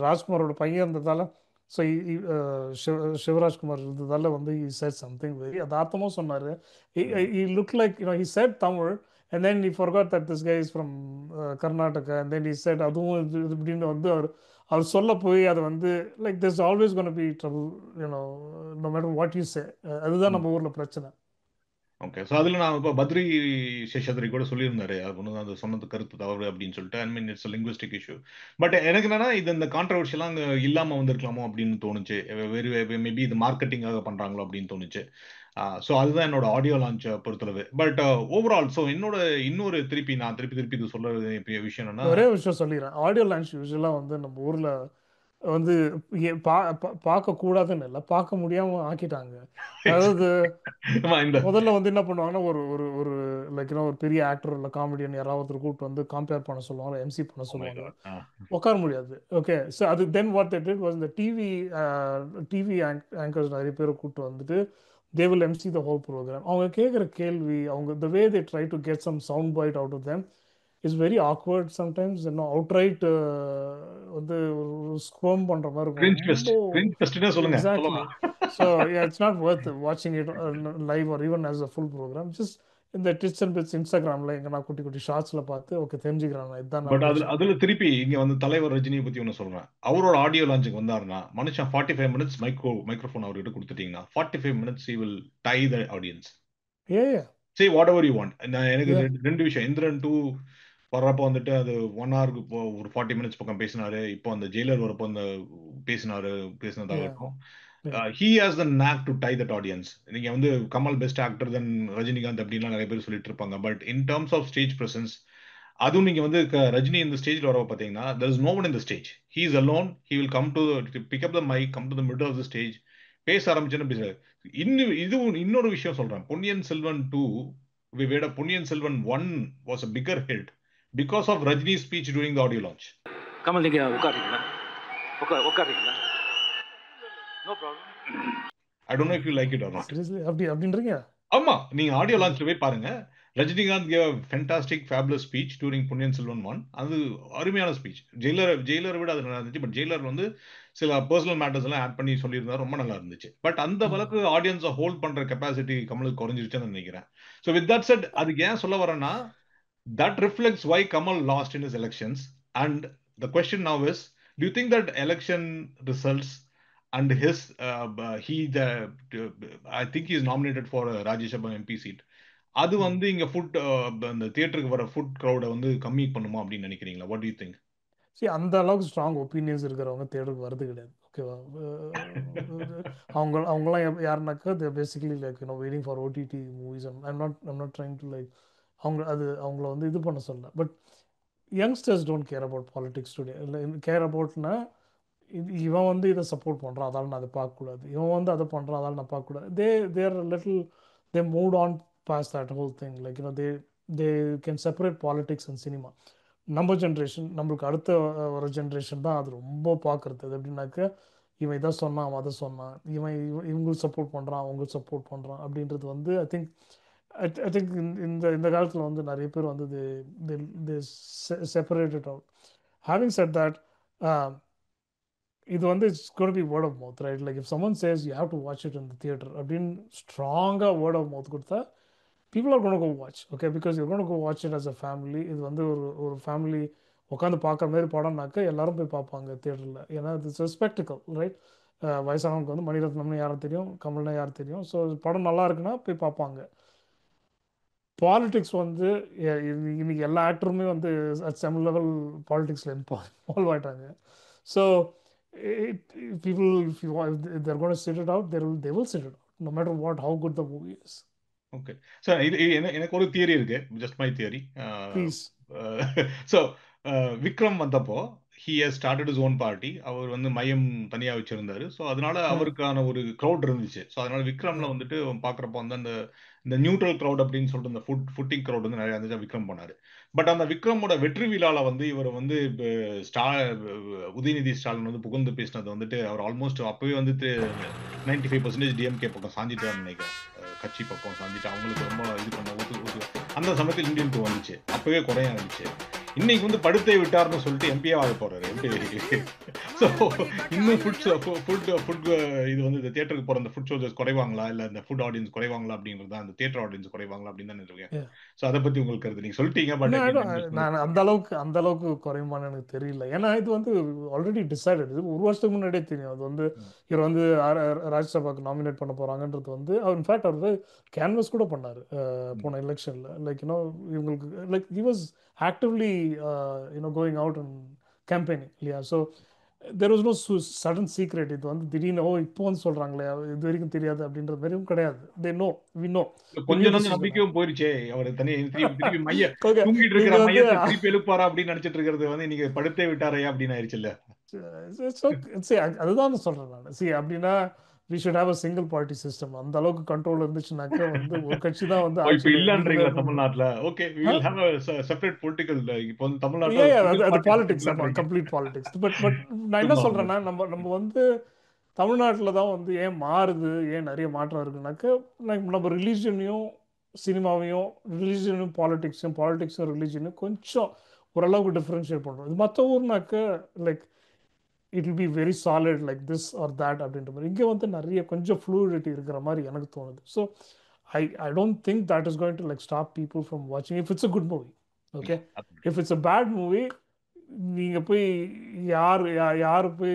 ராஜ்குமாரோட பையன் இருந்ததால, ஸோ சிவராஜ்குமார் இருந்ததால வந்து he said something very யதார்த்தமா சொன்னாரு. He looked like he said Tamil and then he forgot that this guy is from Karnataka, and then he said அதுவும் இப்படின்னு வந்து அவர் சொல்ல போய் அது வந்து like there's always going to be trouble, no matter what you say. அதுதான் நம்ம ஊர்ல பிரச்சனை. ஓகே, ஸோ அதில் நான் இப்போ பத்ரி சேஷாத்ரி கூட சொல்லியிருந்தாரு, அது ஒன்று அது சொன்னது கருத்து தவறு அப்படின்னு சொல்லிட்டு. I mean it's linguistic issue. But எனக்கு என்னன்னா, இது இந்த கான்ட்ரவர்ஷியெல்லாம் அங்கே இல்லாமல் வந்திருக்கலாமோ அப்படின்னு தோணுச்சு. மேபி இது மார்க்கெட்டிங்காக பண்ணுறாங்களோ அப்படின்னு தோணுச்சு. ஸோ அதுதான் என்னோட ஆடியோ லான்ச்சை பொறுத்தளவு. பட் ஓவரால் ஸோ என்னோட இன்னொரு திருப்பி இது சொல்ல விஷயம் என்னன்னா, ஒரே விஷயம் சொல்லிடுறேன். ஆடியோ லான்ச் யூஸ்வலாக வந்து நம்ம ஊரில் வந்து பார்க்க கூடாதுன்னு இல்லை, பார்க்க முடியாம ஆக்கிட்டாங்க. அதாவது முதல்ல வந்து என்ன பண்ணுவாங்கன்னா, ஒரு லைக் ஒரு பெரிய ஆக்டர் இல்லை காமெடியன் யாராவது ஒருத்தர் கூப்பிட்டு வந்து கம்பேர் பண்ண சொல்லுவாங்க, எம்சி பண்ண சொல்லுவாங்க. உட்கார முடியாது. ஓகே, ஸோ அது then what they did was இந்த டிவி ஆங்கர்ஸ் நிறைய பேரை கூப்பிட்டு வந்துட்டு they will MC the whole program. அவங்க கேட்குற கேள்வி, அவங்க the way they try to get some sound bite out of them is very awkward sometimes. outright வந்து ஸ்க்ரோம் பண்ற மாதிரி இருக்கும். Exactly. So yeah, it's not worth watching it live or even as a full program. Just இந்த tips and bits இன்ஸ்டாகிராம்ல எங்க நான் குட்டி குட்டி ஷார்ட்ஸ்ல பார்த்து ஓகே தெரிஞ்சுக்கிறாங்க இதுதான். பட் அதுல திருப்பி இங்க வந்து தலைவர் ரஜினியை பத்தி ஒன்று சொல்றேன். அவரோட ஆடியோ லான்ச்சுக்கு வந்தாருன்னா மனுஷன் 45 மினிட்ஸ் மைக்ரோஃபோன் அவர்கிட்ட கொடுத்துட்டீங்கன்னா 45 minutes he will tie the audience. say whatever you want. எனக்கு ரெண்டு விஷயம், இந்திரன் 2 வர்றப்போ வந்துட்டு அது 1 ஹவருக்கு ஒரு 40 மினிட்ஸ் பக்கம் பேசினாரு. இப்போ அந்த ஜெயிலர் வரப்போ அந்த பேசினதாக இருக்கும். he has the knack to tie that audience. நீங்க வந்து Kamal best actor then Rajinikanth அப்படின்லாம் நிறைய பேர் சொல்லிட்டு இருப்பாங்க. But in terms of stage presence, அதுவும் நீங்க வந்து ரஜினி இந்த ஸ்டேஜ்ல வரப்போ பார்த்தீங்கன்னா there is no one in the stage. He is alone. He will come to pick up the mic, come to the middle of the stage, பேச ஆரம்பிச்சுன்னு பேசுறாரு. இன்னொரு விஷயம் சொல்றேன். பொன்னியின் செல்வன் 2 விட Ponniyin Selvan 1 was a bigger hit because of Rajini's speech during the audio launch. Kamal நீங்க உட்காருங்களா? No problem. I don't know if you like it or not. Seriously, அப்படின்றீங்க? ஆமா, நீங்க ஆடியோ லான்ச்ல போய் பாருங்க. Rajinikanth gave a fantastic fabulous speech during Ponniyin Selvan 1. அது அருமையான speech. Jailer விட அது நல்லா இருந்துச்சு. பட் ஜெயிலர் வந்து சில பர்சனல் மேட்டர்ஸ் எல்லாம் ஆட் பண்ணி சொல்லியிருந்தாரு, ரொம்ப நல்லா இருந்துச்சு. பட் அந்த அளவுக்கு ஆடியன்ஸை ஹோல்ட் பண்ற கெப்பாசிட்டி கமலுக்கு குறைஞ்சிருச்சுன்னு நினைக்கிறேன். ஸோ வித் தட் செட், அதுக்கு ஏன் சொல்ல வரேன்னா, that reflects why Kamal lost in his elections. And the question now is, do you think that election results and his I think he is nominated for a Rajya Sabha MP seat, அது வந்து இங்க food அந்த தியேட்டருக்கு வர food க்ரௌட வந்து கம்மி பண்ணுமா அப்படின்னு நினைக்கிறீங்களா? What do you think? அந்த அளவுக்கு ஸ்ட்ராங் ஒப்பீனியன்ஸ் இருக்கிறவங்க தியேட்டருக்கு வரது கிடையாது. ஓகேவா? அவங்கலாம் யாருனாக்கா they basically like waiting for OTT movies. I'm not trying to like அவங்கள வந்து இது பண்ண சொல்லல. But youngsters don't care about politics today. இல்லை கேர் அபவுட்னா இவன் வந்து இதை சப்போர்ட் பண்ணுறான் அதால் நான் அதை பார்க்கக்கூடாது, இவன் வந்து அதை பண்ணுறான் அதால் நான் பார்க்கக்கூடாது. There little they moved on past that whole thing. Like they can separate politics and cinema. நம்ம ஜென்ரேஷன், நம்மளுக்கு அடுத்த ஒரு ஜென்ரேஷன் தான் அது ரொம்ப பார்க்குறது. அது எப்படின்னாக்க இவன் இதை சொன்னான், அவன் அதை சொன்னான், இவங்களுக்கு சப்போர்ட் பண்ணுறான், அவங்களுக்கு சப்போர்ட் பண்ணுறான் அப்படின்றது வந்து ஐ திங்க் இந்த காலத்தில் வந்து நிறைய பேர் வந்து they separated out. Having said that, இது வந்து it's got be word of mouth, right? Like if someone says you have to watch it in the theatre அப்படின்னு ஸ்ட்ராங்காக வேர்ட் ஆஃப் மவுத் கொடுத்தா people are going to go watch, okay, because you're going to go watch it as a family. இது வந்து ஒரு family உட்காந்து பார்க்குற மாதிரி படம்னாக்க எல்லாரும் போய் பார்ப்பாங்க தியேட்டரில். ஏன்னா இட்ஸ் a spectacle, ரைட்? வயசானவங்களுக்கு வந்து மணிரத்னம்னு யாரும் தெரியும், கமல்னா யாரும் தெரியும். ஸோ படம் நல்லா இருக்குன்னா போய் பார்ப்பாங்க. பாலிடிக்ஸ் வந்து இன்னைக்கு எல்லா ஆக்டருமே வந்து செம் லெவல் பாலிடிக்ஸில் இன்வால்வ் ஆகிட்டாங்க. So people, if they're going to sit it out, they will sit it out, no matter how good the movie is. Okay sir, எனக்கு ஒரு தியரி இருக்கு, just my theory. Please. So Vikram வந்தப்போ he has started is own party. அவர் வந்து மையம் தனியாக வச்சிருந்தாரு. So அதனால அவருக்கான ஒரு க்ரௌட் இருந்துச்சு. ஸோ அதனால விக்ரம்ல வந்துட்டு பார்க்குறப்போ வந்து இந்த நியூட்ரல் க்ரௌட் அப்படின்னு சொல்லிட்டு இந்த ஃபுட்டிங் க்ரௌட் வந்து நிறைய இருந்துச்சு விக்ரம் பண்ணாரு. பட் அந்த விக்ரமோட வெற்றி விழால வந்து இவர் வந்து உதயநிதி ஸ்டாலின் வந்து புகழ்ந்து பேசினது வந்துட்டு அவர் ஆல்மோஸ்ட் அப்பவே வந்துட்டு 95% டிஎம்கே பக்கம் சாஞ்சிட்டான்னு நினைக்கிறேன். கட்சி பக்கம் சாஞ்சிட்டு அவங்களுக்கு ரொம்ப இது பண்ண அந்த சமயத்தில் இந்தியன் டூ வந்துச்சு, அப்பவே குறைய ஆரம்பிச்சு. இன்னைக்கு வந்து படுத்தே விட்டார்னு சொல்லிட்டு எம்பியே ஆக போறாரு. ஸோ இன்னும் ஃபுட் இது வந்து இந்த தியேட்டருக்கு போற அந்த ஃபுட் ஷோஸ் குறைவாங்களா, இல்ல இந்த ஃபுட் ஆடியன்ஸ் குறைவாங்களா அப்படிங்கிறது தான், அந்த தியேட்டர் ஆடியன்ஸ் குறைவாங்களா அப்படின்னு தான் இருக்கேன். ஸோ அதை பத்தி உங்களுக்கு கருத்து நீங்க சொல்லிட்டீங்க. பட் நான் அந்த அளவுக்கு குறையுமான்னு எனக்கு தெரியல. ஏன்னா இது வந்து ஆல்ரெடி டிசைடட். இது ஒரு வருஷத்துக்கு முன்னாடியே தெரியும். அது வந்து இவர் வந்து ராஜ்யசபாக்கு நாமினேட் பண்ண போறாங்கன்றது வந்து அவர் இன்ஃபேக்ட் அவர் கேன்வஸ் கூட பண்ணாரு போன எலெக்ஷன்ல. லைக் இவங்களுக்கு like he was actively going out and campaigning இல்லையா? So there was no sudden secret. இது வந்து திடீர்னு இப்போ வந்து சொல்றாங்களே இது வரைக்கும் தெரியாது அப்படின்ற மாதிரியும் கிடையாது. they know, we know. கொஞ்சம் நம்பிக்கையும் போயிருச்சே. அவர் திருப்பி மைய தூங்கிட்டு இருக்கிற மையத்தை திருப்பி எழுப்பாரா அப்படின்னு நினைச்சிட்டு இருக்கிறது வந்து இன்னைக்கு படுத்தே விட்டாரையா அப்படின்னு ஆயிடுச்சு இல்ல? அதுதான் சொல்றேன் நான். அப்படின்னா we should have a single party system. அந்த அளவுக்கு கண்ட்ரோல் இருந்துச்சுனாக்க வந்து ஒரு கட்சி தான் வந்து இப்ப இல்லன்றீங்களா தமிழ்நாட்டுல? Okay, we will have a separate political. இப்போ வந்து தமிழ்நாட்டுல அது பாலிடிக்ஸ், கம்ப்ளீட் பாலிடிக்ஸ். பட் நான் என்ன சொல்றேன்னா நம்ம வந்து தமிழ்நாட்டில் தான் வந்து ஏன் மாறுது, ஏன் நிறைய மாற்றம் இருக்குனாக்க நம்ம ரிலீஜனையும் சினிமாவையும், ரிலீஜனையும் பாலிடிக்ஸும் ரிலீஜனையும் கொஞ்சம் ஓரளவுக்கு டிஃப்ரென்ஷியேட் பண்ணுறோம். இது மற்ற ஊர்னாக்க like it will be very solid like this or that அப்படின்ற மாதிரி. இங்கே வந்து நிறைய கொஞ்சம் ஃப்ளூயிடிட்டி இருக்கிற மாதிரி எனக்கு தோணுது. So I don't think that is going to like stop people from watching if it's a good movie. Okay, if it's a bad movie, நீங்க போய் யாரு போய்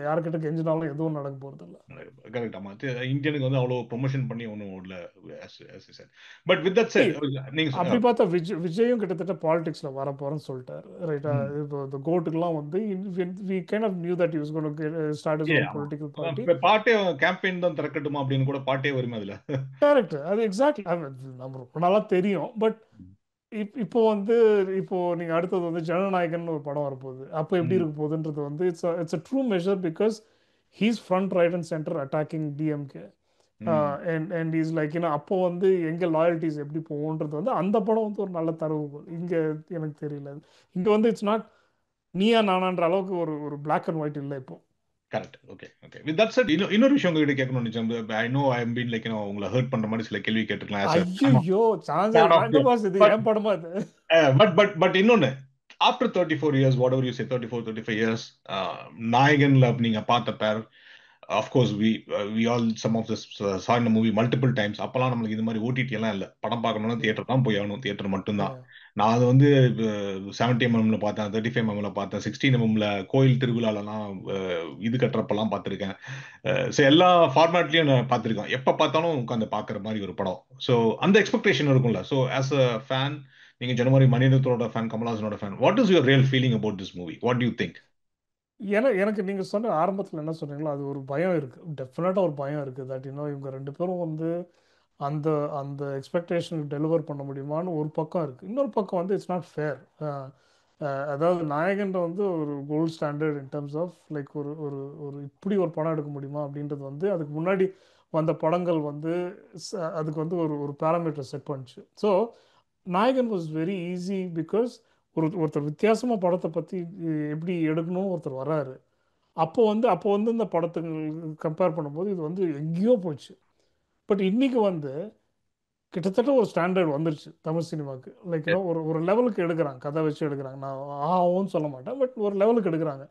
யாருக்கிட்ட கெஞ்சினாலும் எதுவும் நடக்க போறது இல்லை. கரெக்ட். ஆமா, இந்தியனுக்கு வந்து அவ்வளவு ப்ரொமோஷன் பண்ணி ஒன்றும் இல்ல. பட் வித் தட் செட், நீங்க அப்படி பார்த்தா விஜயும் கிட்டத்தட்ட பாலிடிக்ஸ்ல வர போறேன்னு சொல்லிட்டாரு, ரைட்டா? இப்போ இந்த கோட்டுக்கெல்லாம் வந்து we kind of knew that he was going to start his own political party. பாட்டே கேம்பெயின் தான் திறக்கட்டுமா அப்படின்னு கூட பாட்டே வருமே அதுல. கரெக்ட், அது எக்ஸாக்ட்லி நம்ம ரொம்ப நாளா தெரியும். பட் இப்போ நீங்க அடுத்தது வந்து ஜனநாயகன் ஒரு படம் வரப்போகுது. அப்போ எப்படி இருக்க போகுதுன்றது வந்து it's a true measure because he's front, right and center attacking DMK. and he's like அப்போ வந்து எங்க லாயல்ட்டிஸ் எப்படி போகும்ன்றது வந்து அந்த படம் வந்து ஒரு நல்ல தரவு. இங்க எனக்கு தெரியல, இங்க வந்து இட்ஸ் நாட் நீயா நானான்ற அளவுக்கு ஒரு black and white இல்லை இப்போ. Correct. Okay. With that said, இன்னொரு விஷயம் உங்ககிட்ட கேட்கணும்னு நினைச்சேன். I know I am been like உங்களை ஹர்ட் பண்ற மாதிரி சில கேள்வி கேட்டுக்கலாம். ஐயோ இது ஏன் படமா இது? பட் இன்னொன்னு, after 34 years, whatever you say, 34-35 years, நாயகன்ல நீங்க பார்த்த பேர், of course we all some of this saw in the movie multiple times. அப்பலாம் நமக்கு இது மாதிரி ஓடிடி எல்லாம் இல்ல. படம் பார்க்கணும்னா தியேட்டர் தான் போய் ஆகணும், தியேட்டர் மட்டும்தான். நான் அது வந்து 70mm பார்த்தேன், 35mm பார்த்தேன், 16mm கோயில் திருவிழாலலாம் இது கட்டுறப்பெல்லாம் பார்த்துருக்கேன். ஸோ எல்லா ஃபார்மேட்லயும் நான் பார்த்துருக்கேன். எப்போ பார்த்தாலும் உட்காந்து பார்க்குற மாதிரி ஒரு படம். ஸோ அந்த எக்ஸ்பெக்டேஷன் இருக்கும்ல. ஸோ ஆஸ் அ ஃபேன், நீங்க சொன்ன மாதிரி மணிரத்னத்தோட ஃபேன், கமல்ஹாசனோட fan, what is your real feeling about this movie? What do you think? எனக்கு நீங்கள் சொன்ன ஆரம்பத்தில் என்ன சொன்னீங்களோ அது ஒரு பயம் இருக்குது, டெஃபினட்டாக ஒரு பயம் இருக்குது. தட் இன்னும் இவங்க ரெண்டு பேரும் வந்து அந்த அந்த எக்ஸ்பெக்டேஷனுக்கு டெலிவர் பண்ண முடியுமான்னு ஒரு பக்கம் இருக்குது. இன்னொரு பக்கம் வந்து இட்ஸ் நாட் ஃபேர். அதாவது நாயகன் வந்து ஒரு gold standard in terms of like ஒரு ஒரு ஒரு இப்படி ஒரு படம் எடுக்க முடியுமா அப்படின்றது வந்து அதுக்கு முன்னாடி வந்த படங்கள் வந்து அதுக்கு வந்து ஒரு ஒரு பேராமீட்டர் செட் பண்ணுச்சு. ஸோ நாயகன் வாஸ் வெரி ஈஸி பிகாஸ் ஒருத்தர் வித்தியாசமாக படத்தை பற்றி எப்படி எடுக்கணும்னு ஒருத்தர் வராரு. அப்போ வந்து இந்த படத்துக்கு கம்பேர் பண்ணும்போது இது வந்து எங்கேயோ போச்சு. பட் இன்னைக்கு வந்து கிட்டத்தட்ட ஒரு ஸ்டாண்டர்ட் வந்துருச்சு தமிழ் சினிமாவுக்கு. லைக் ஒரு ஒரு லெவலுக்கு எடுக்கிறாங்க, கதை வச்சு எடுக்கிறாங்க. நான் ஆகும்னு சொல்ல மாட்டேன், பட் ஒரு லெவலுக்கு எடுக்கிறாங்க.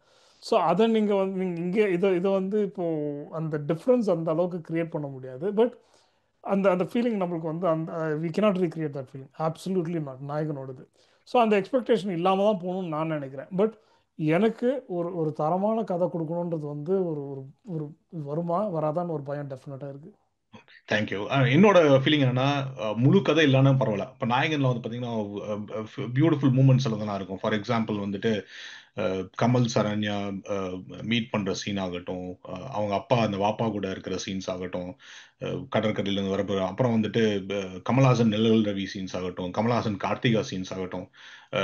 ஸோ அதை நீங்கள் இங்கே இதை வந்து இப்போது அந்த டிஃப்ரென்ஸ் அந்த அளவுக்கு க்ரியேட் பண்ண முடியாது. பட் அந்த அந்த ஃபீலிங் நம்மளுக்கு வந்து அந்த we cannot recreate that feeling, absolutely not நாயகனோடது. ஸோ அந்த எக்ஸ்பெக்டேஷன் இல்லாமல் தான் போகணும்னு நான் நினைக்கிறேன். பட் எனக்கு ஒரு ஒரு தரமான கதை கொடுக்கணுன்றது வந்து ஒரு ஒரு ஒரு வருமா வராதான்னு ஒரு பயம் டெஃபினட்டாக இருக்குது. தேங்க்யூ. என்னோட ஃபீலிங் என்னன்னா, முழு கதை இல்லைன்னா பரவாயில்ல. இப்போ நாயகன்ல வந்து பார்த்தீங்கன்னா பியூட்டிஃபுல் மூமெண்ட்ஸ் எல்லாம் இருக்கும். ஃபார் எக்ஸாம்பிள் வந்துட்டு கமல் சரண்யா மீட் பண்ற சீன் ஆகட்டும், அவங்க அப்பா அந்த வாப்பா கூட இருக்கிற சீன்ஸ் ஆகட்டும், கடற்கரையிலேருந்து வரப்போ, அப்புறம் வந்துட்டு கமல்ஹாசன் நெல்லல் ரவி சீன்ஸ் ஆகட்டும், கமல்ஹாசன் கார்த்திகா சீன்ஸ் ஆகட்டும்.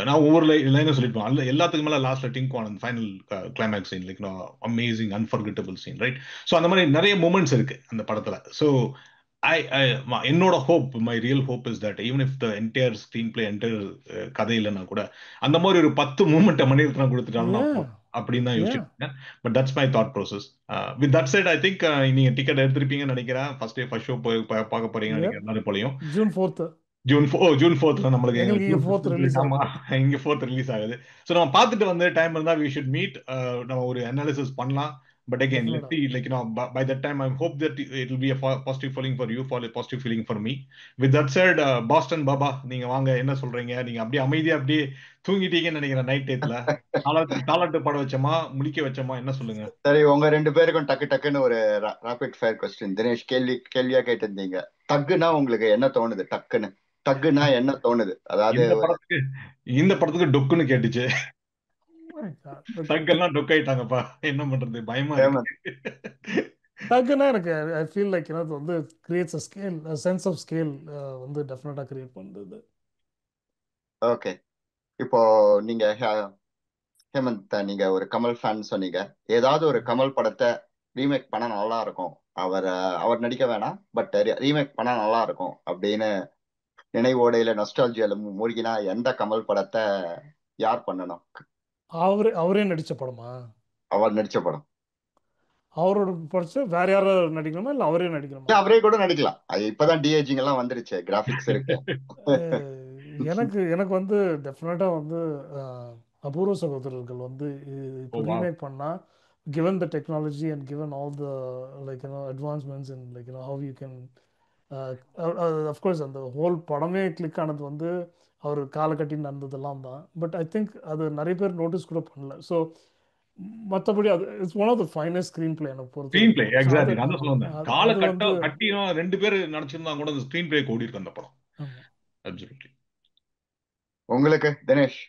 நான் ஒவ்வொரு லைனும் சொல்லியிருப்பேன். அல்ல எல்லாத்துக்கு மேலே லாஸ்ட்ல think on final climax scene, like amazing unforgettable scene, right? So அந்த மாதிரி நிறைய மூமெண்ட்ஸ் இருக்கு அந்த படத்துல. ஸோ என்னோட hope, my real hope is that even if the entire screenplay entire கதை இல்லைன்னா கூட அந்த மாதிரி ஒரு 10 மூமெண்ட்டை மணிரத்னம் கொடுத்துட்டாலும் Yeah, அப்படின்னு தான் yeah. யோசிச்சிருக்கேன். But that's my thought process. With that side I think நீங்க டிக்கெட் எடுத்திருப்பீங்கன்னு நினைக்கிறேன். ஃபர்ஸ்ட் ஷோ போய் பார்க்க போறீங்கன்னு Yeah. நினைக்கிறேன் எல்லாரும் போலையும். ஜூன் 4th ஜூன் 4th நம்மளுக்கு எங்களுக்கு இங்கே ஜூன் 4th 15th ரிலீஸ் ஆமா, ஆகுது. இங்க 4th ரிலீஸ் ஆகுது. ஸோ நம்ம பார்த்துட்டு வந்து டைம் இருந்தா we should meet, நம்ம ஒரு அனாலிசிஸ் பண்ணலாம். பட் அகைன் லெட்ஸ் டெஃபினட்டாக. see, like by that time I hope that it will be a positive feeling for you, for a positive feeling for me. With that said, Boston Baba நீங்க வாங்க, என்ன சொல்றீங்க? நீங்க அப்படியே அமைதியா அப்படியே தூங்கிட்டீங்கன்னு நினைக்கிறேன் நைட் டேத்துல. தாலாட்டு பாட வச்சோமா, முழிக்க வச்சோமா, என்ன சொல்லுங்க? சரி, உங்க ரெண்டு பேருக்கும் டக்கு டக்குன்னு ஒரு ராபிட் ஃபயர் கொஸ்டின். தினேஷ் கேள்வியா கேட்டிருந்தீங்க. தக்குனா உங்களுக்கு என்ன தோணுது? டக்குன்னு தக்குனா என்ன தோணுது? அதாவது இந்த படத்துக்கு டொக்குன்னு கேட்டுச்சு. Oh my God. But தக்கெல்லாம் டொக்காயிட்டாங்கப்பா, என்ன பண்றது, பயமா ஹேமந்த், இருக்கு. டக்குன்னா எனக்கு ஐ ஃபீல் லைக் அது வந்து creates a scale, sense of scale வந்து டெஃபினட்டாக கிரியேட் பண்ணுறது. ஓகே. இப்போ நீங்க ஹேமந்த், நீங்க ஒரு கமல் ஃபேன் சொன்னீங்க. ஏதாவது ஒரு கமல் படத்தை ரீமேக் பண்ணா நல்லா இருக்கும், அவர் நடிக்க வேணாம், பட் ரீமேக் பண்ணா நல்லா இருக்கும் அப்படின்னு நினைவோடையில நொஸ்டால்ஜியால மூழ்கினா எந்த கமல் படத்தை யார் பண்ணணும்? அவரே நடித்த படமா? அவர் நடிச்ச படம். அவரோட படிச்சு வேற யாரும் நடிக்கணுமா இல்லை அவரே நடிக்கணுமா? அவரே கூட நடிக்கலாம். அது இப்பதான் டிஏஜிங் எல்லாம் வந்துருச்சு, கிராபிக்ஸ் இருக்கு. எனக்கு வந்து டெஃபினட்டாக வந்து அபூர்வ சகோதரர்கள் வந்து இப்போ ரீமேக் பண்ணால், given the technology and given all the like advancements in like how you can of course அந்த ஹோல் படமே கிளிக் ஆனது வந்து அவர் காலகட்டி நடந்ததெல்லாம் தான். பட் ஐ திங்க் அது நிறைய பேர் நோட்டீஸ் கூட பண்ணல. ஸோ மற்றபடி அது it's one of the finest screen play எனக்கு பொறுத்த ஸ்கிரீன் பிளே வரைக்கும். எக்ஸாக்ட்லி நான் சொல்லுவேன். அது வந்து கட்டியும் ரெண்டு பேர் நினைச்சிருந்தா கூட அந்த ஸ்கிரீன் பிளே ஓடி இருக்கு அந்த படம். ஆமா. அப்சல்யூட்லி. உங்களுக்கு தினேஷ்?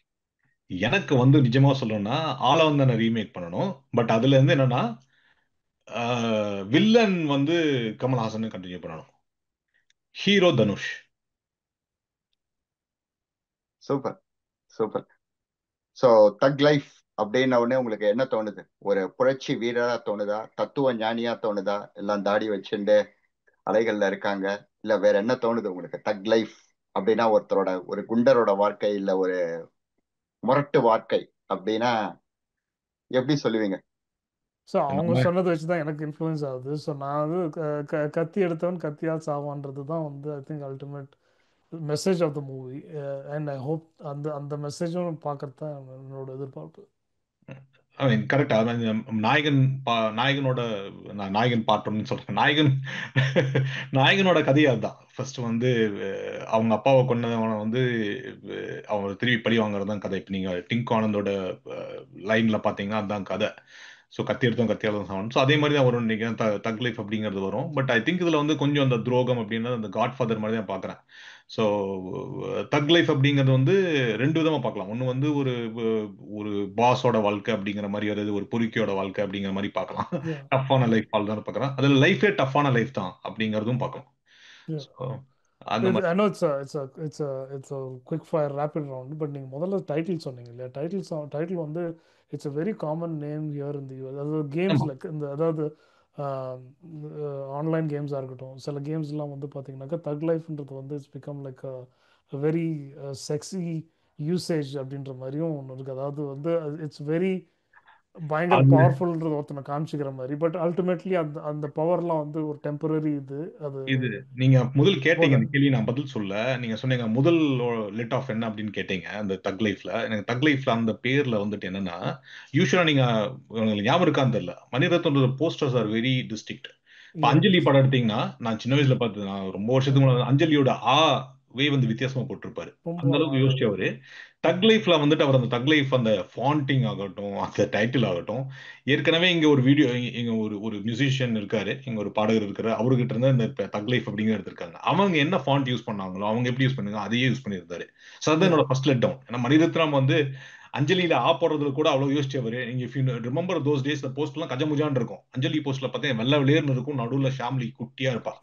எனக்கு வந்து நிஜமா சொல்லணும்னா ஆளவந்தான ரீமேக் பண்ணணும். பட் அதுல இருந்து என்னன்னா வில்லன் வந்து கமல்ஹாசன் கண்டினியூ பண்ணணும், hero Dhanush. Super super. So தக் லைஃப் அப்படின்ன உடனே உங்களுக்கு என்ன தோணுது? ஒரு புரட்சி வீரரா தோணுதா, தத்துவ ஞானியா தோணுதா, எல்லாம் தாடி வச்சுட்டு அலைகள்ல இருக்காங்க, இல்ல வேற என்ன தோணுது உங்களுக்கு? தக் லைஃப் அப்படின்னா ஒருத்தரோட, ஒரு குண்டரோட வாழ்க்கை, இல்ல ஒரு முரட்டு வாழ்க்கை அப்படின்னா எப்படி சொல்லுவீங்க? ஸோ அவங்க சொன்னதை வச்சு தான் எனக்கு இன்ஃப்ளூயன்ஸ் ஆகுது. ஸோ நான் வந்து கத்தி எடுத்தவன் கத்தியால் சாவான்றது தான் வந்து I think ultimate message of the movie. And I hope அந்த அந்த மெசேஜும் பார்க்கறது தான் என்னோட எதிர்பார்ப்பு. ஐ மீன் கரெக்டா, நாயகனோட நாயகன் பாட்டோம்னு சொல்றேன். நாயகனோட கதையா அதுதான். ஃபர்ஸ்ட் வந்து அவங்க அப்பாவை கொன்னவனை வந்து அவங்க திருப்பி பழி வாங்குறது தான் கதை. இப்போ நீங்க டிங்க் ஆனந்தோட லைன்ல பாத்தீங்கன்னா அதுதான் கதை. ஸோ கத்தி எடுத்தோம் கத்தியால தான் சாகணும். ஸோ அதே மாதிரி தான் வரும் நினைக்கிறேன் தக் லைஃப் அப்படிங்கிறது வரும். பட் ஐ திங்க் இதுல வந்து கொஞ்சம் அந்த துரோகம் அப்படின்றது அந்த காட் ஃபாதர் மாதிரி தான் பார்க்குறேன். ஸோ தக் லைஃப் அப்படிங்கிறது வந்து ரெண்டு விதமா பார்க்கலாம். ஒன்று வந்து ஒரு ஒரு பாஸோட வாழ்க்கை அப்படிங்கிற மாதிரி வருது, ஒரு பொறுக்கியோட வாழ்க்கை அப்படிங்கிற மாதிரி பார்க்கலாம். Yeah. டஃப்பான லைஃப் தான் பார்க்குறேன். அதில் லைஃபே டஃப்பான லைஃப் தான் அப்படிங்கிறதும் பார்க்கலாம். Yeah. ஸோ அந்த மாதிரி I know it's a quick fire rapid round, but நீங்க முதல்ல டைட்டில் சொன்னீங்க இல்லையா? டைட்டில் வந்து it's a very common name here in the US. அதாவது கேம்ஸ் ஆமா. லைக் இந்த அதாவது ஆன்லைன் கேம்ஸாக இருக்கட்டும், சில கேம்ஸ்லாம் வந்து பார்த்தீங்கன்னாக்கா தக் லைஃப்ன்றது வந்து it's become like very sexy usage அப்படின்ற மாதிரியும் ஒன்று இருக்குது. அதாவது வந்து இட்ஸ் வெரி பயங்கர அது பவர்ஃபுல்ன்றது ஒருத்தனை காமிச்சிக்கிற மாதிரி, பட் அல்டிமேட்லி அந்த அந்த பவர்லாம் வந்து ஒரு டெம்பரரி அது இது நீங்க முதல் கேட்டீங்க போத இந்த கேள்வி, நான் பதில் சொல்ல. நீங்க சொன்னீங்க முதல் லெட் ஆஃப் என்ன அப்படின்னு கேட்டீங்க அந்த தக் லைஃப்ல. எனக்கு தக் லைஃப்ல அந்த பேர்ல வந்துட்டு என்னன்னா, யூஸ்வலா நீங்க உங்களுக்கு ஞாபகம் இருக்கான்னு தெரியல, மணிரத்னோட போஸ்டர்ஸ் ஆர் வெரி டிஸ்டிக்ட். இப்ப அஞ்சலி படம் எடுத்தீங்கன்னா, நான் சின்ன வயசுல பார்த்து, நான் ரொம்ப வருஷத்துக்கு முன்னாடி அஞ்சலியோட வே வந்து வித்தியாசமா போட்டிருப்பாரு. ரொம்ப அந்த அளவுக்கு யோசிச்சவரு. தக் லைஃப்ல வந்துட்டு அவர் அந்த தக் லைஃப் அந்த ஃபாண்டிங் ஆகட்டும், அந்த டைட்டில் ஆகட்டும், ஏற்கனவே இங்க ஒரு வீடியோ, இங்க ஒரு ஒரு மியூசிஷியன் இருக்காரு, இங்க ஒரு பாடகர் இருக்காரு, அவர்கிட்ட இருந்து இந்த தக் லைஃப் அப்படிங்கிற எடுத்திருக்காங்க. அவங்க என்ன ஃபாண்ட் யூஸ் பண்ணாங்களோ, அவங்க எப்படி யூஸ் பண்ணுங்க அதையே யூஸ் பண்ணியிருந்தாரு. ஸோ அதுதான் என்னோட ஃபர்ஸ்ட் லெட் டவுன். ஏன்னா மணிரத்னம் வந்து அஞ்சலியில போடுறதுல கூட அவ்வளவு யோசிச்சவரு. நீங்க if you remember those days post எல்லாம் கஜமுஜான் இருக்கும். அஞ்சலி போஸ்ட்ல பார்த்தா வெள்ளை வெளியேர்னு இருக்கும், நடுவுல ஷாம்லி குட்டியா இருப்பா.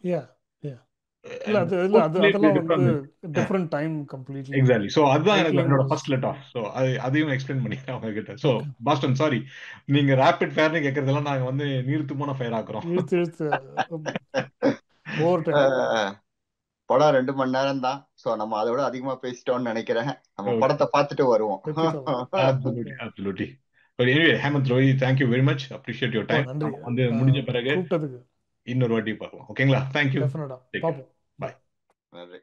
இல்ல அதெல்லாம் வந்து different time completely. Exactly. So அதுதான் எனக்கு டைட்டிலிங் என்னோட was first let off. So அதையும் எக்ஸ்பிளைன் பண்ணிக்கிறேன் அவங்க கிட்ட. So okay. பாஸ்டன் சாரி, நீங்க ரேபிட் ஃபயர்னு கேக்குறதெல்லாம் நாங்க வந்து நீர்த்து போன ஃபயர் ஆக்குறோம். இழுத்து ஓவர் டைம். படம் 2 மணி நேரம் தான். சோ நம்ம அதை விட அதிகமா பேசிட்டோம்னு நினைக்கிறேன். நம்ம Okay. படத்தை பார்த்துட்டு வருவோம். Absolutely, absolutely. But anyway, Hemant, Rohi, thank you very much. Appreciate your time. நன்றி நம்ம வந்து முடிஞ்ச பிறகு கூப்பிட்டதுக்கு. இன்னொரு வாட்டி பார்க்கலாம். ஓகேங்களா? Thank you. டெஃபினட்டா Take care. பார்ப்போம். Bye. நன்றி.